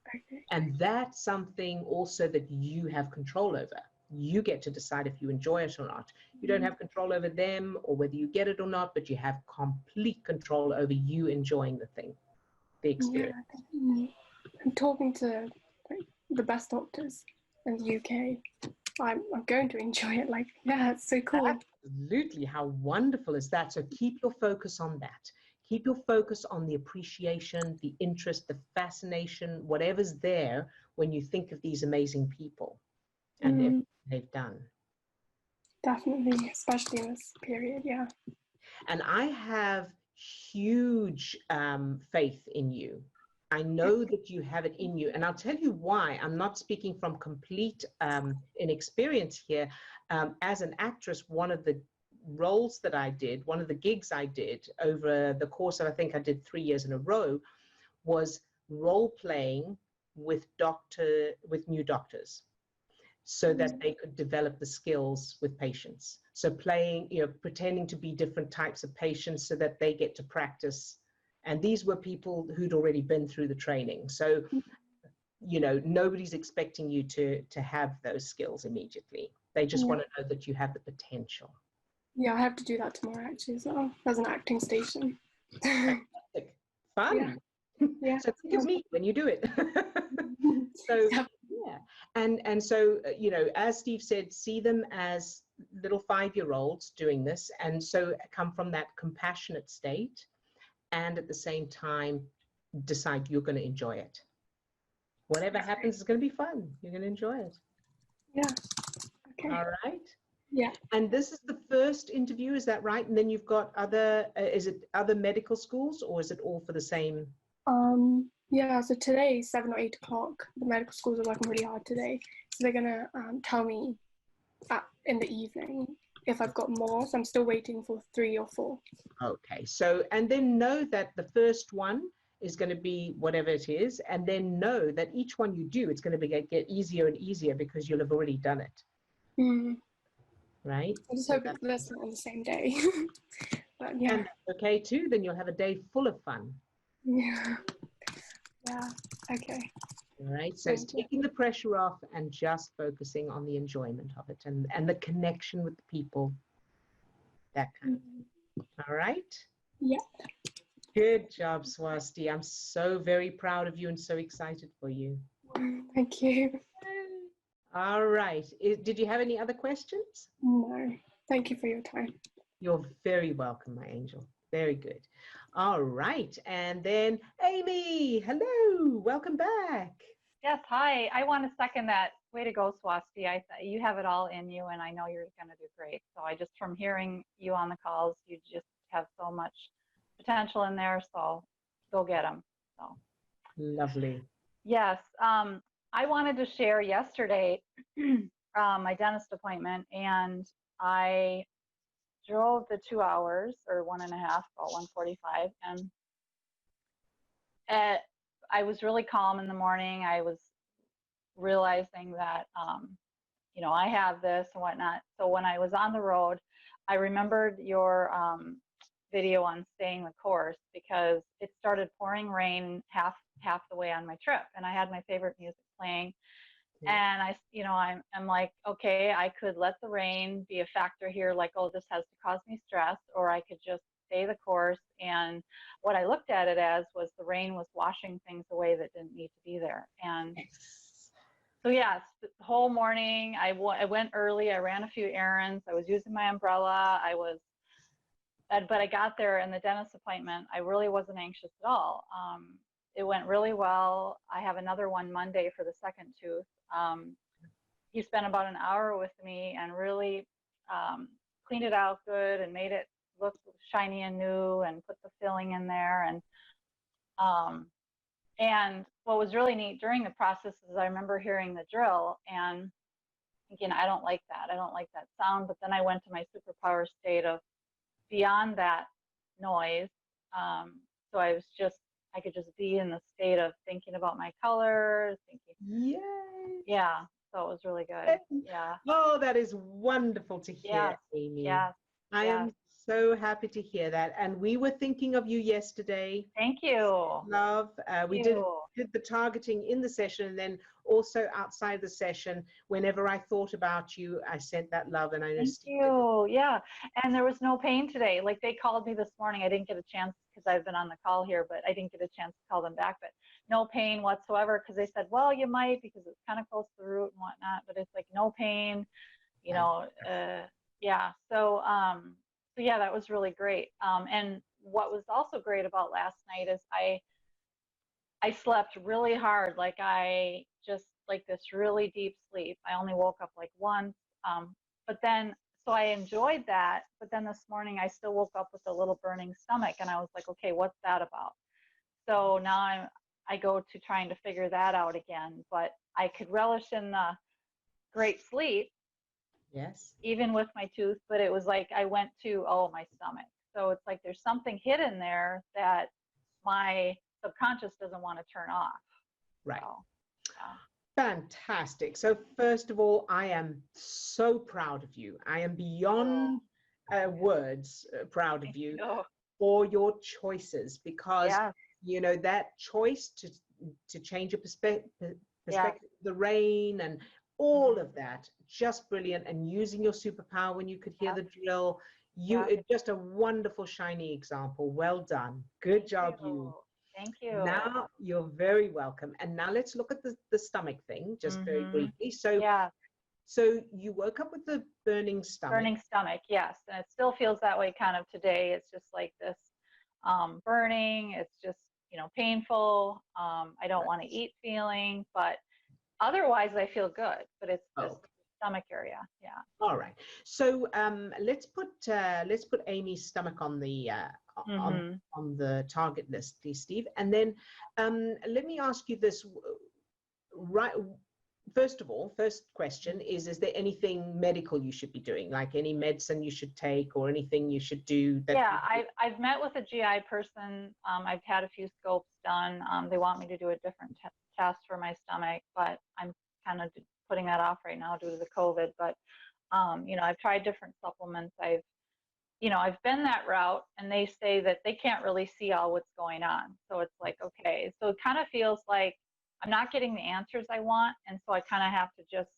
Okay. And that's something also that you have control over. You get to decide if you enjoy it or not. You don't have control over them or whether you get it or not, but you have complete control over you enjoying the thing, the experience. Yeah, I'm talking to the best doctors in the UK. I'm going to enjoy it. Like, yeah, it's so cool. Absolutely. How wonderful is that? So keep your focus on that. Keep your focus on the appreciation, the interest, the fascination, whatever's there when you think of these amazing people and everything they've done. Definitely, especially in this period, yeah. And I have huge faith in you. I know that you have it in you. And I'll tell you why. I'm not speaking from complete inexperience here. As an actress, one of the roles that I did, one of the gigs I did over the course of, I think I did 3 years in a row, was role playing with new doctors, so that they could develop the skills with patients. So playing, pretending to be different types of patients so that they get to practice. And these were people who'd already been through the training. So, nobody's expecting you to have those skills immediately. They just want to know that you have the potential. Yeah, I have to do that tomorrow actually as well, as an acting station. Fantastic. Fun. Yeah. So think of me when you do it. So yeah, and so as Steve said, see them as little 5-year-olds doing this, and so come from that compassionate state, and at the same time decide you're going to enjoy it. Whatever happens is going to be fun. You're going to enjoy it. Yeah. Okay. All right. Yeah. And this is the first interview, is that right? And then you've got other, is it other medical schools, or is it all for the same? Yeah, so today, 7 or 8 o'clock, the medical schools are working really hard today. So they're gonna tell me in the evening if I've got more. So I'm still waiting for 3 or 4. Okay, so, and then know that the first one is going to be whatever it is, and then know that each one you do, it's going to get easier and easier because you'll have already done it. Right? I just hope that's not on the same day. But yeah. And okay too, then you'll have a day full of fun. Yeah. Okay. All right, so it's taking the pressure off and just focusing on the enjoyment of it, and the connection with the people, that kind of thing. All right? Yeah. Good job, Swasti. I'm so very proud of you and so excited for you. Thank you. All right. Did you have any other questions? No. Thank you for your time. You're very welcome, my angel. Very good. All right. And then Amy, hello. Welcome back. Yes, hi. I want to second that. Way to go, Swasti. You have it all in you, and I know you're going to do great. So I just, from hearing you on the calls, you just have so much potential in there. So go get them. So lovely. Yes. I wanted to share yesterday my dentist appointment, and I drove the 2 hours or 1.5, about 1:45, and I was really calm in the morning. I was realizing that, I have this and whatnot. So when I was on the road, I remembered your video on staying the course, because it started pouring rain half the way on my trip, and I had my favorite music playing. And I'm like, okay, I could let the rain be a factor here, like, oh, this has to cause me stress, or I could just stay the course. And what I looked at it as was the rain was washing things away that didn't need to be there. And so yes, the whole morning I went early. I ran a few errands. I was using my umbrella. But I got there, and the dentist appointment, I really wasn't anxious at all. It went really well. I have another one Monday for the second tooth. He spent about an hour with me and really cleaned it out good and made it look shiny and new, and put the filling in there. And what was really neat during the process is I remember hearing the drill and thinking, I don't like that. I don't like that sound. But then I went to my superpower state of beyond that noise. So I could just be in the state of thinking about my colors, Yay. Yeah. So it was really good. Yeah. Oh, that is wonderful to hear, Amy. Yes. I am so happy to hear that. And we were thinking of you yesterday. Thank you. Love. We did the targeting in the session, and then also outside the session, whenever I thought about you, I sent that love. And I know Thank you. Yeah. And there was no pain today. Like, they called me this morning. I didn't get a chance because I've been on the call here, but I didn't get a chance to call them back. But no pain whatsoever, because they said, well, you might, because it's kind of close to the root and whatnot. But it's like no pain, yeah. So yeah, that was really great. And what was also great about last night is I slept really hard. Like, I just, like, this really deep sleep. I only woke up like once. But then, so I enjoyed that. But then this morning I still woke up with a little burning stomach, and I was like, okay, what's that about? So now I go to trying to figure that out again. But I could relish in the great sleep, Yes. even with my tooth, but it was like I went to, oh, my stomach. So it's like there's something hidden there that my subconscious doesn't want to turn off. Right. So, yeah. Fantastic. So first of all, I am so proud of you. I am beyond words proud of you for your choices, because Yeah. you know that choice to change your perspective, the rain and all of that, just brilliant. And using your superpower when you could hear the drill, it's just a wonderful shiny example. Well done. Good job, you. Thank you. Now you're very welcome. And now let's look at the stomach thing just very briefly. So so you woke up with the burning stomach. Burning stomach, yes. And it still feels that way kind of today. It's just like this burning. It's just, you know, painful. I don't want to eat feeling, but otherwise I feel good. But it's just stomach area. Yeah. All right. So let's put Amy's stomach on the on the target list, please, Steve. And then let me ask you this. Right. First of all, first question is there anything medical you should be doing, like any medicine you should take or anything you should do? I've met with a GI person. I've had a few scopes done. They want me to do a different test for my stomach, but I'm kind of putting that off right now due to the COVID. But, you know, I've tried different supplements. I've been that route, and they say that they can't really see all what's going on. So it's like, okay, so it kind of feels like I'm not getting the answers I want. And so I kind of have to just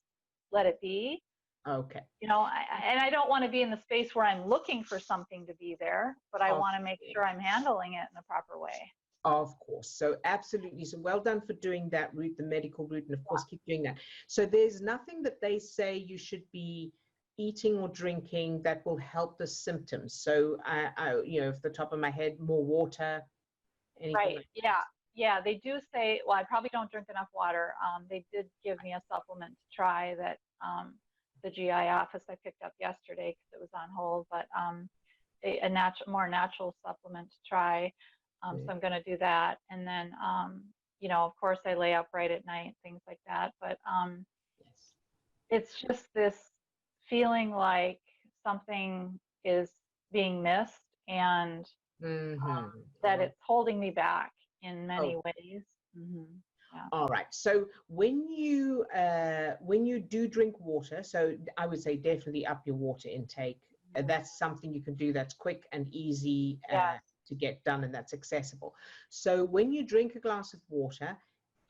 let it be. Okay. You know, and I don't want to be in the space where I'm looking for something to be there, but I want to make sure I'm handling it in the proper way. Of course. So absolutely. So well done for doing that route, the medical route, and of course keep doing that. So there's nothing that they say you should be eating or drinking that will help the symptoms. So I you know, off the top of my head, more water. Right. Yeah, they do say, well, I probably don't drink enough water. They did give me a supplement to try that the GI office I picked up yesterday because it was on hold, but a more natural supplement to try. So I'm going to do that. And then, you know, of course I lay upright at night, things like that. But it's just this feeling like something is being missed, and that it's holding me back in many ways. Yeah. All right. So when you do drink water, so I would say definitely up your water intake. That's something you can do. That's quick and easy to get done, and that's accessible. So when you drink a glass of water,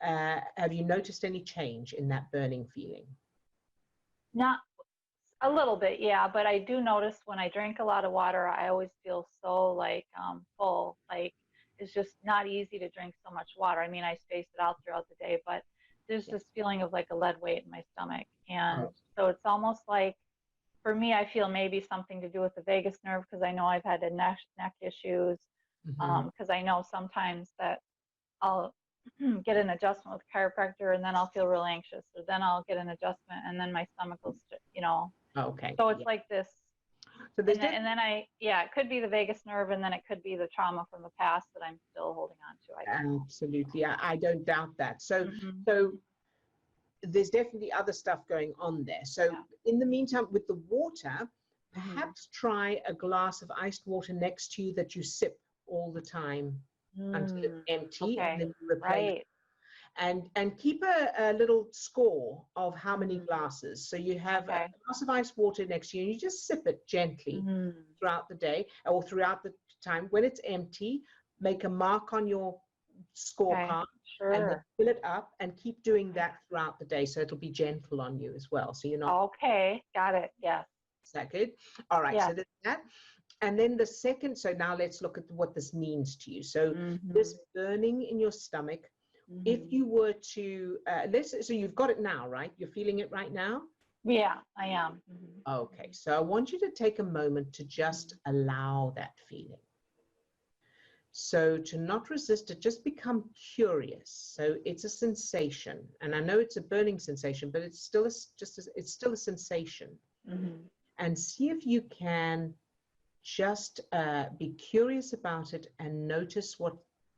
have you noticed any change in that burning feeling? Not a little bit, yeah. But I do notice when I drink a lot of water, I always feel so like full. Like it's just not easy to drink so much water. I mean, I space it out throughout the day, but there's this feeling of like a lead weight in my stomach. And so it's almost like, for me, I feel maybe something to do with the vagus nerve, because I know I've had neck issues, because I know sometimes that I'll get an adjustment with a chiropractor and then I'll feel real anxious, or then I'll get an adjustment and then my stomach will, you know. Okay. So it's like this. So and then it could be the vagus nerve, and then it could be the trauma from the past that I'm still holding on to. Absolutely. I don't doubt that. So, so there's definitely other stuff going on there. So in the meantime, with the water, perhaps try a glass of iced water next to you that you sip all the time until it's empty, and then you replace it. And keep a little score of how many glasses. So you have a glass of iced water next to you, and you just sip it gently throughout the day or throughout the time. When it's empty, make a mark on your scorecard and then fill it up, and keep doing that throughout the day. So it'll be gentle on you as well. So you're not. Okay, got it. Yes. Is that good? All right. So there's that. And then the second, so now let's look at what this means to you. So this burning in your stomach, if you were to, so you've got it now, right? You're feeling it right now? Yeah, I am. Okay, so I want you to take a moment to just allow that feeling. So to not resist it, just become curious. So it's a sensation, and I know it's a burning sensation, but it's still it's still a sensation. And see if you can just be curious about it and notice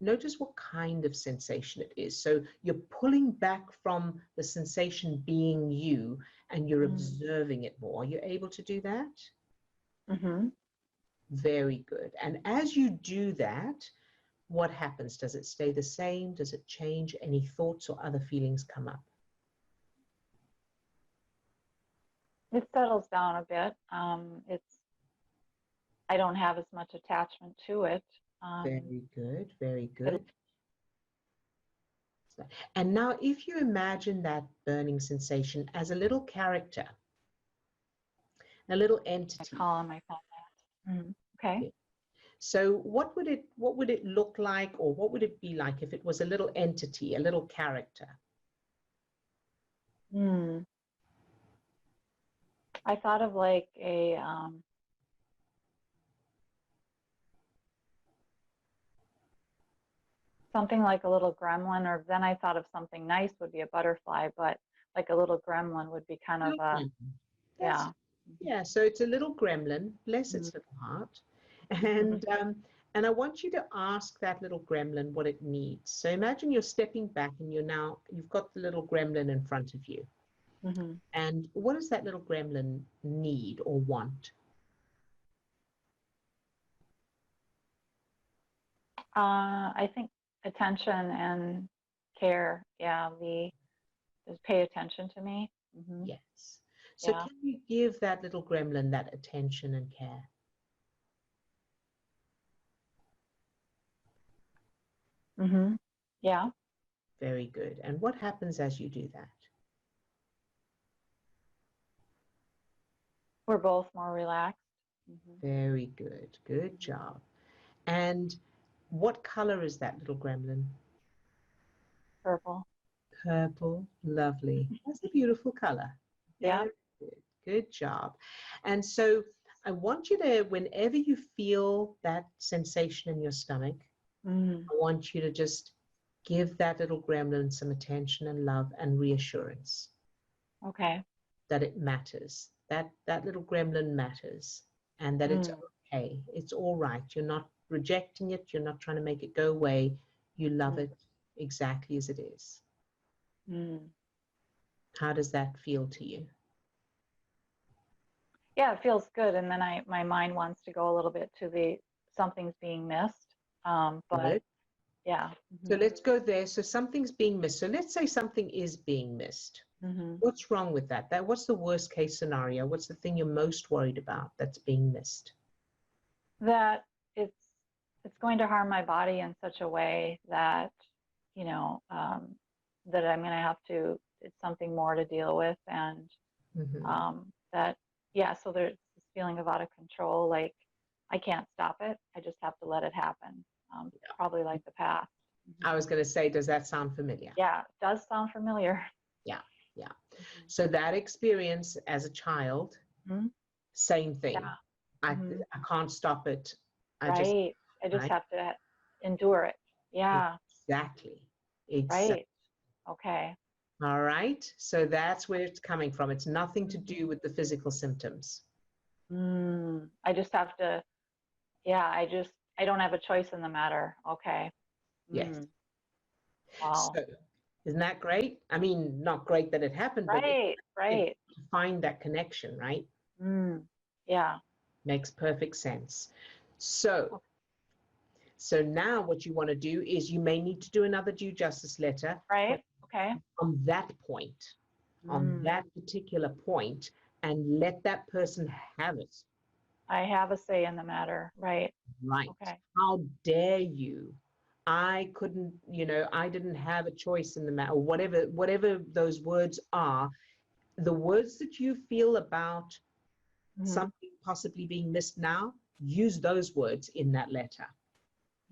notice what kind of sensation it is. So you're pulling back from the sensation being you, and you're observing it more. Are you able to do that? Mm-hmm. Very good. And as you do that, what happens? Does it stay the same? Does it change? Any thoughts or other feelings come up? It settles down a bit. I don't have as much attachment to it. Very good, very But good. And now if you imagine that burning sensation as a little character, a little I entity. call him, I call that. Okay. So what would it look like, or what would it be like if it was a little entity, a little character? I thought of like a something like a little gremlin, or then I thought of something nice would be a butterfly, but like a little gremlin would be kind of a, yeah. Yeah, so it's a little gremlin, bless its little heart. And I want you to ask that little gremlin what it needs. So imagine you're stepping back and you've got the little gremlin in front of you. And what does that little gremlin need or want? I think attention and care. Yeah, just pay attention to me. Yes. So Yeah. can you give that little gremlin that attention and care? Yeah. Very good. And what happens as you do that? We're both more relaxed. Very good. Good job. And what color is that little gremlin? Purple. Purple. Lovely. That's a beautiful color. Yeah. Very good. Good job. And so I want you to, whenever you feel that sensation in your stomach, I want you to just give that little gremlin some attention and love and reassurance. Okay. That it matters. That little gremlin matters, and that it's okay. It's all right. You're not rejecting it. You're not trying to make it go away. You love it exactly as it is. How does that feel to you? Yeah, it feels good. And then my mind wants to go a little bit to the something's being missed. But Good. yeah. So let's go there. So something's being missed. So let's say something is being missed. What's wrong with that? What's the worst case scenario? What's the thing you're most worried about that's being missed? That it's going to harm my body in such a way that, that I'm going to have to, it's something more to deal with. And so there's this feeling of out of control, like I can't stop it. I just have to let it happen. Probably like the past. I was going to say, does that sound familiar? Yeah, it does sound familiar. Yeah. So that experience as a child, same thing. Yeah. I can't stop it. I just have to endure it. Yeah. Exactly. Right. Okay. All right. So that's where it's coming from. It's nothing to do with the physical symptoms. I just have to, I don't have a choice in the matter. Okay. Yes. Wow. So, isn't that great? I mean, not great that it happened, but right. Find that connection, right? Yeah. Makes perfect sense. So now what you want to do is you may need to do another due justice letter. Right. Okay. On that point, on that particular point, and let that person have it. I have a say in the matter. Right. Right. Okay. How dare you? I couldn't, I didn't have a choice in the matter, or whatever those words are. The words that you feel about something possibly being missed now, use those words in that letter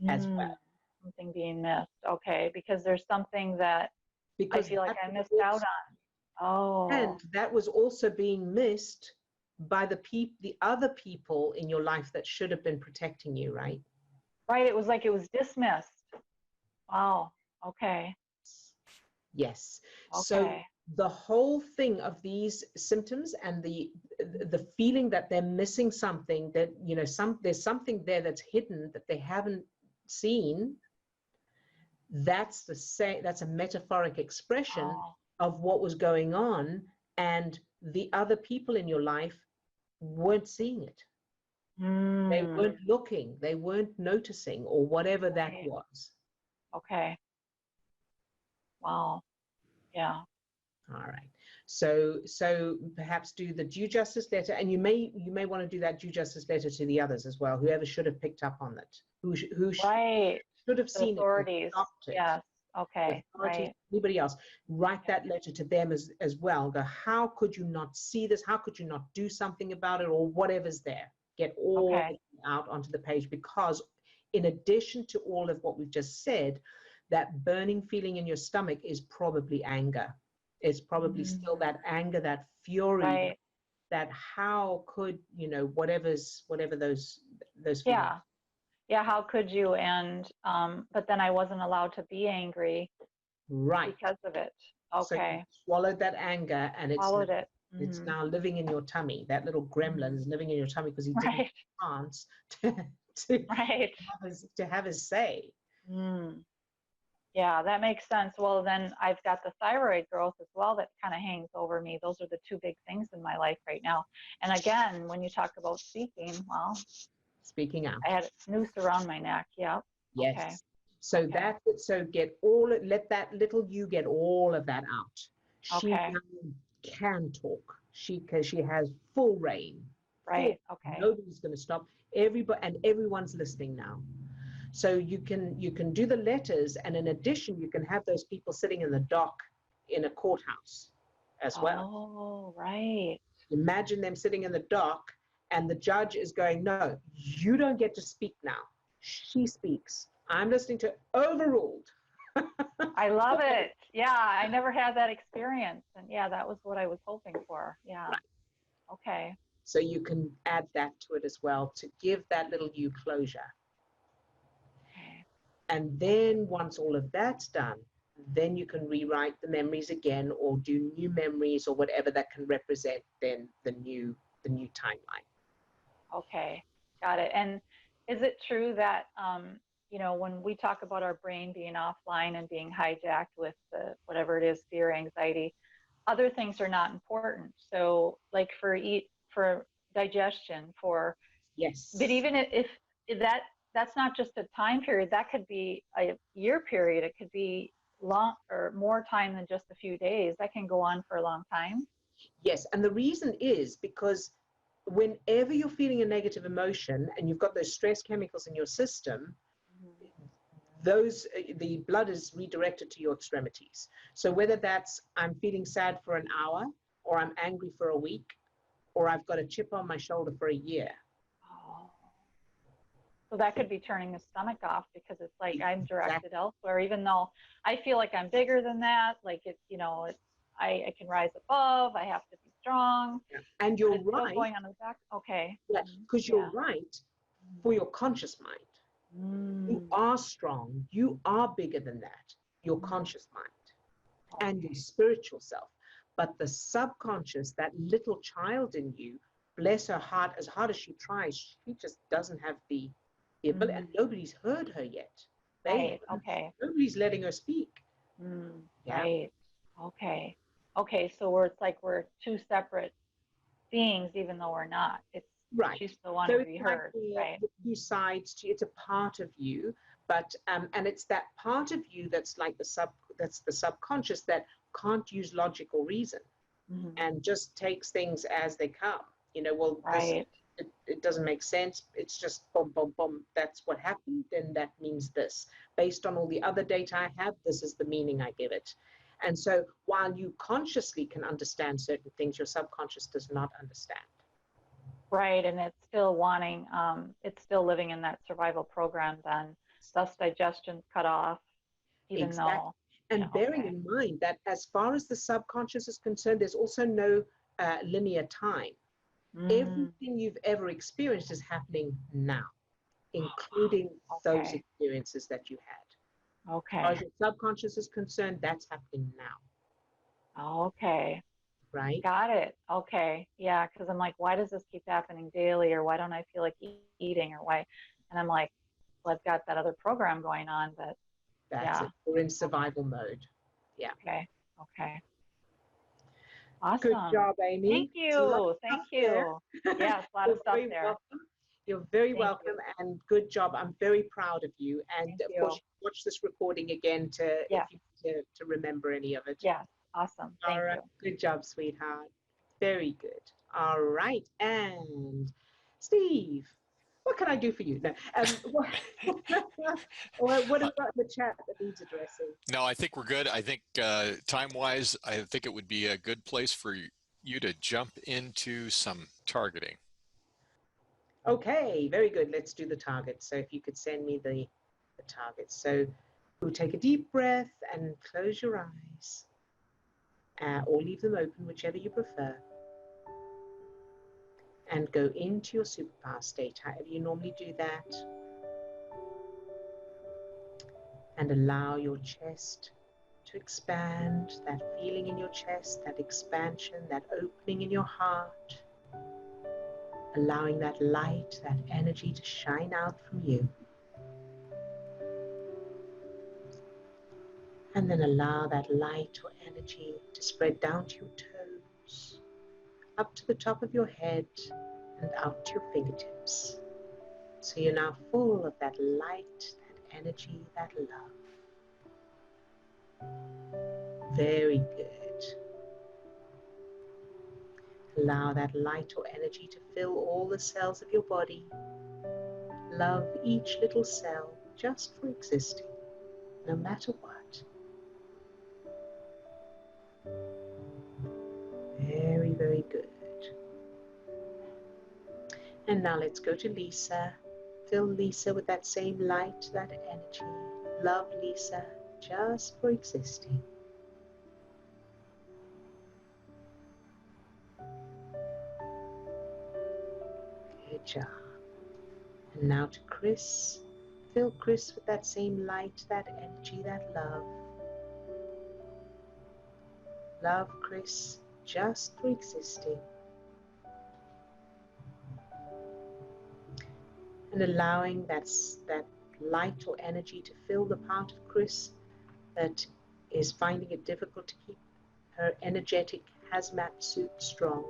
as well. Something being missed. Okay. Because there's something that I feel like I missed out on. Oh. And that was also being missed by the other people in your life that should have been protecting you, right? Right. It was like it was dismissed. Wow. Okay. Yes. Okay. So the whole thing of these symptoms and the feeling that they're missing something, that there's something there that's hidden that they haven't seen, That's that's a metaphoric expression Oh. of what was going on, and the other people in your life weren't seeing it. They weren't looking, they weren't noticing, or whatever that Right. was. Okay. Wow. Yeah. All right. So perhaps do the due justice letter, and you may want to do that due justice letter to the others as well, whoever should have picked up on it, who Right. should have The seen authorities. it and stopped it. Yes. Okay. The authorities, Right. anybody else, write that letter to them as well. Go, how could you not see this? How could you not do something about it, or whatever's there? Get all Okay. out onto the page, because in addition to all of what we've just said, that burning feeling in your stomach is probably anger. It's probably still that anger, that fury, Right. that how could, whatever those feelings. Yeah. Yeah. How could you? And but then I wasn't allowed to be angry Right. because of it. So you Okay. swallowed that anger, and Swallowed it. it's now living in your tummy. That little gremlin is living in your tummy because he didn't have Right. a chance to Right. have his say. Yeah, that makes sense. Well, then I've got the thyroid growth as well that kind of hangs over me. Those are the two big things in my life right now. And again, when you talk about speaking, well, Speaking out. I had a noose around my neck. Yep. Yes. Okay. So Okay. let that little you get all of that out. She Okay. now can talk. Because she has full reign. Right. Okay. Nobody's going to stop. Everyone's listening now. So you can do the letters, and in addition, you can have those people sitting in the dock in a courthouse as well. Oh, right. Imagine them sitting in the dock, and the judge is going, no, you don't get to speak now. She speaks. I'm listening to overruled. I love it. Yeah, I never had that experience. And yeah, that was what I was hoping for. Yeah. Right. Okay. So you can add that to it as well to give that little you closure. Okay. And then once all of that's done, then you can rewrite the memories again, or do new memories, or whatever that can represent then the new timeline. Okay, got it. And is it true that, when we talk about our brain being offline and being hijacked with whatever it is, fear, anxiety, other things are not important. So like for digestion, Yes. but even if that's not just a time period, that could be a year period. It could be long or more time than just a few days. That can go on for a long time. Yes, and the reason is because whenever you're feeling a negative emotion and you've got those stress chemicals in your system, the blood is redirected to your extremities. So whether that's I'm feeling sad for an hour, or I'm angry for a week, or I've got a chip on my shoulder for a year. Oh. So that could be turning the stomach off, because it's like I'm directed elsewhere, even though I feel like I'm bigger than that. Like I can rise above. I have to be strong. Yeah. And you're but it's right. Still going on the back. Okay. Yeah, because you're right for your conscious mind. You are strong. You are bigger than that. Your conscious mind and your spiritual self. But the subconscious, that little child in you, bless her heart, as hard as she tries, she just doesn't have the ability, and nobody's heard her yet. Right. Okay. Nobody's letting her speak. Right. Okay. Okay. So we're two separate beings, even though we're not. It's right. She's the one to be heard. Right. Two sides to it's a part of you, but and it's that part of you that's like that's the subconscious that can't use logic or reason, and just takes things as they come. Right. It doesn't make sense. It's just boom, boom, boom. That's what happened. Then that means this. Based on all the other data I have, this is the meaning I give it. And so while you consciously can understand certain things, your subconscious does not understand. Right, and it's still wanting, it's still living in that survival program then, thus digestion's cut off, even though. And bearing in mind that as far as the subconscious is concerned, there's also no linear time. Everything you've ever experienced is happening now, including those experiences that you had. Okay. As far as your subconscious is concerned, that's happening now. Okay. Right? Got it. Okay. Yeah, because I'm like, why does this keep happening daily, or why don't I feel like eating, or why? And I'm like, well, I've got that other program going on, but That's Yeah. it. We're in survival mode. Yeah. Okay. Okay. Good Awesome. job, Amy. Thank It's a lot of you. Thank stuff there. you. Yes, a lot of You're stuff very there. welcome. You're very Thank welcome, you. and good job. I'm very proud of you. And Thank of you. course, watch this recording again Yes. to remember any of it. Yes. Awesome. Thank All right. you. Good job, sweetheart. Very good. All right. And Steve, what can I do for you? No. What have we got in the chat that needs addressing? No, I think we're good. I think time-wise, I think it would be a good place for you to jump into some targeting. Okay, very good. Let's do the targets. So if you could send me the targets. So we'll take a deep breath and close your eyes. Or leave them open, whichever you prefer. And go into your superpower state, however you normally do that. And allow your chest to expand, that feeling in your chest, that expansion, that opening in your heart. Allowing that light, that energy to shine out from you. And then allow that light or energy to spread down to your toes, up to the top of your head, and out to your fingertips. So you're now full of that light, that energy, that love. Very good. Allow that light or energy to fill all the cells of your body. Love each little cell just for existing, no matter what. Very, very good. And now let's go to Lisa. Fill Lisa with that same light, that energy. Love Lisa just for existing. Good job. And now to Chris. Fill Chris with that same light, that energy, that love. Love Chris just for existing. And allowing that light or energy to fill the part of Chris that is finding it difficult to keep her energetic hazmat suit strong.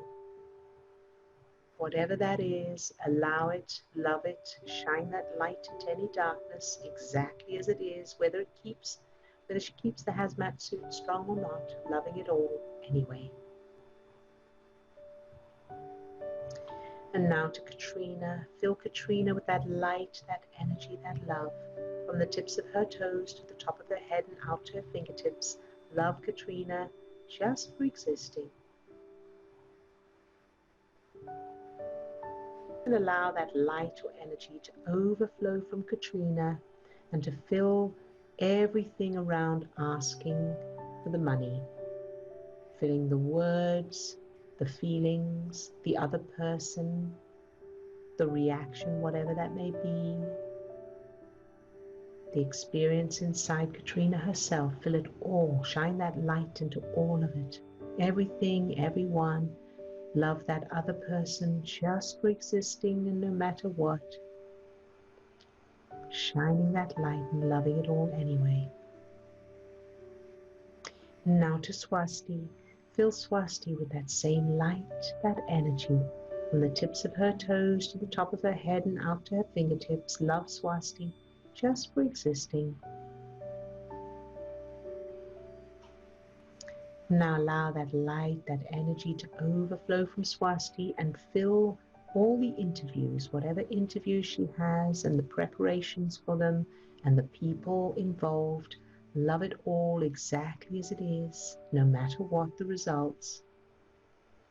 Whatever that is, allow it, love it, shine that light into any darkness exactly as it is, whether she keeps the hazmat suit strong or not, loving it all anyway. And now to Katrina. Fill Katrina with that light, that energy, that love. From the tips of her toes to the top of her head and out to her fingertips. Love Katrina just for existing. And allow that light or energy to overflow from Katrina and to fill everything around asking for the money. Filling the words, the feelings, the other person, the reaction, whatever that may be, the experience inside Katrina herself. Fill it all, shine that light into all of it. Everything, everyone, love that other person just for existing and no matter what. Shining that light and loving it all anyway. Now to Swasti. Fill Swasti with that same light, that energy. From the tips of her toes to the top of her head and out to her fingertips. Love Swasti just for existing. Now allow that light, that energy to overflow from Swasti and fill all the interviews, whatever interviews she has and the preparations for them and the people involved. Love it all exactly as it is, no matter what the results,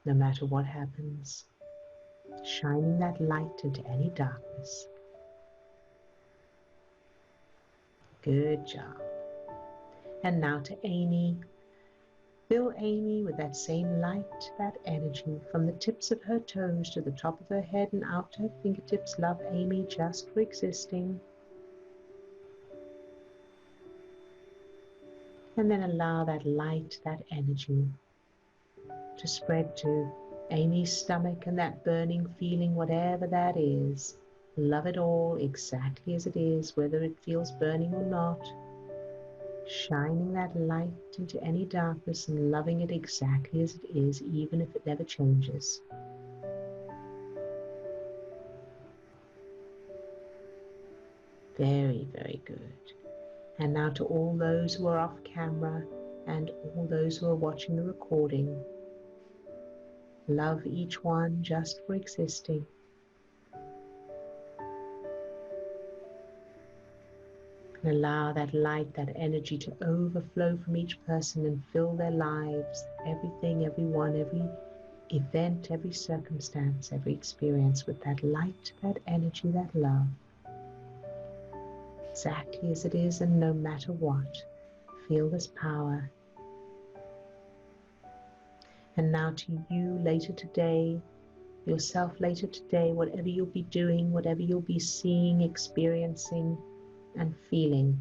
no matter what happens. Shining that light into any darkness. Good job. And now to Amy. Fill Amy with that same light, that energy. From the tips of her toes to the top of her head and out to her fingertips. Love Amy just for existing. And then allow that light, that energy to spread to Amy's stomach and that burning feeling, whatever that is. Love it all exactly as it is, whether it feels burning or not. shining that light into any darkness and loving it exactly as it is, even if it never changes. Very, very good. And now to all those who are off camera and all those who are watching the recording, love each one just for existing. And allow that light, that energy to overflow from each person and fill their lives, everything, everyone, every event, every circumstance, every experience with that light, that energy, that love. Exactly as it is and no matter what. Feel this power. And now to you later today, yourself later today, whatever you'll be doing, whatever you'll be seeing, experiencing, and feeling,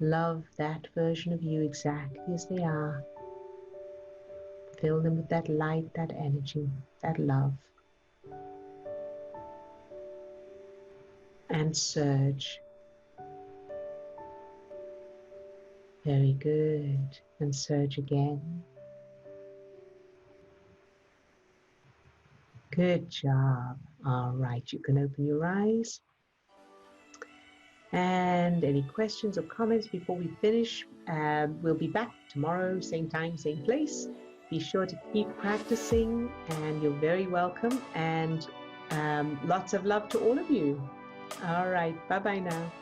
love that version of you exactly as they are. Fill them with that light, that energy, that love. And surge. Very good. And surge again. Good job. All right, you can open your eyes. And any questions or comments before we finish? We'll be back tomorrow, same time, same place. Be sure to keep practicing, and you're very welcome. And lots of love to all of you. All right, bye-bye now.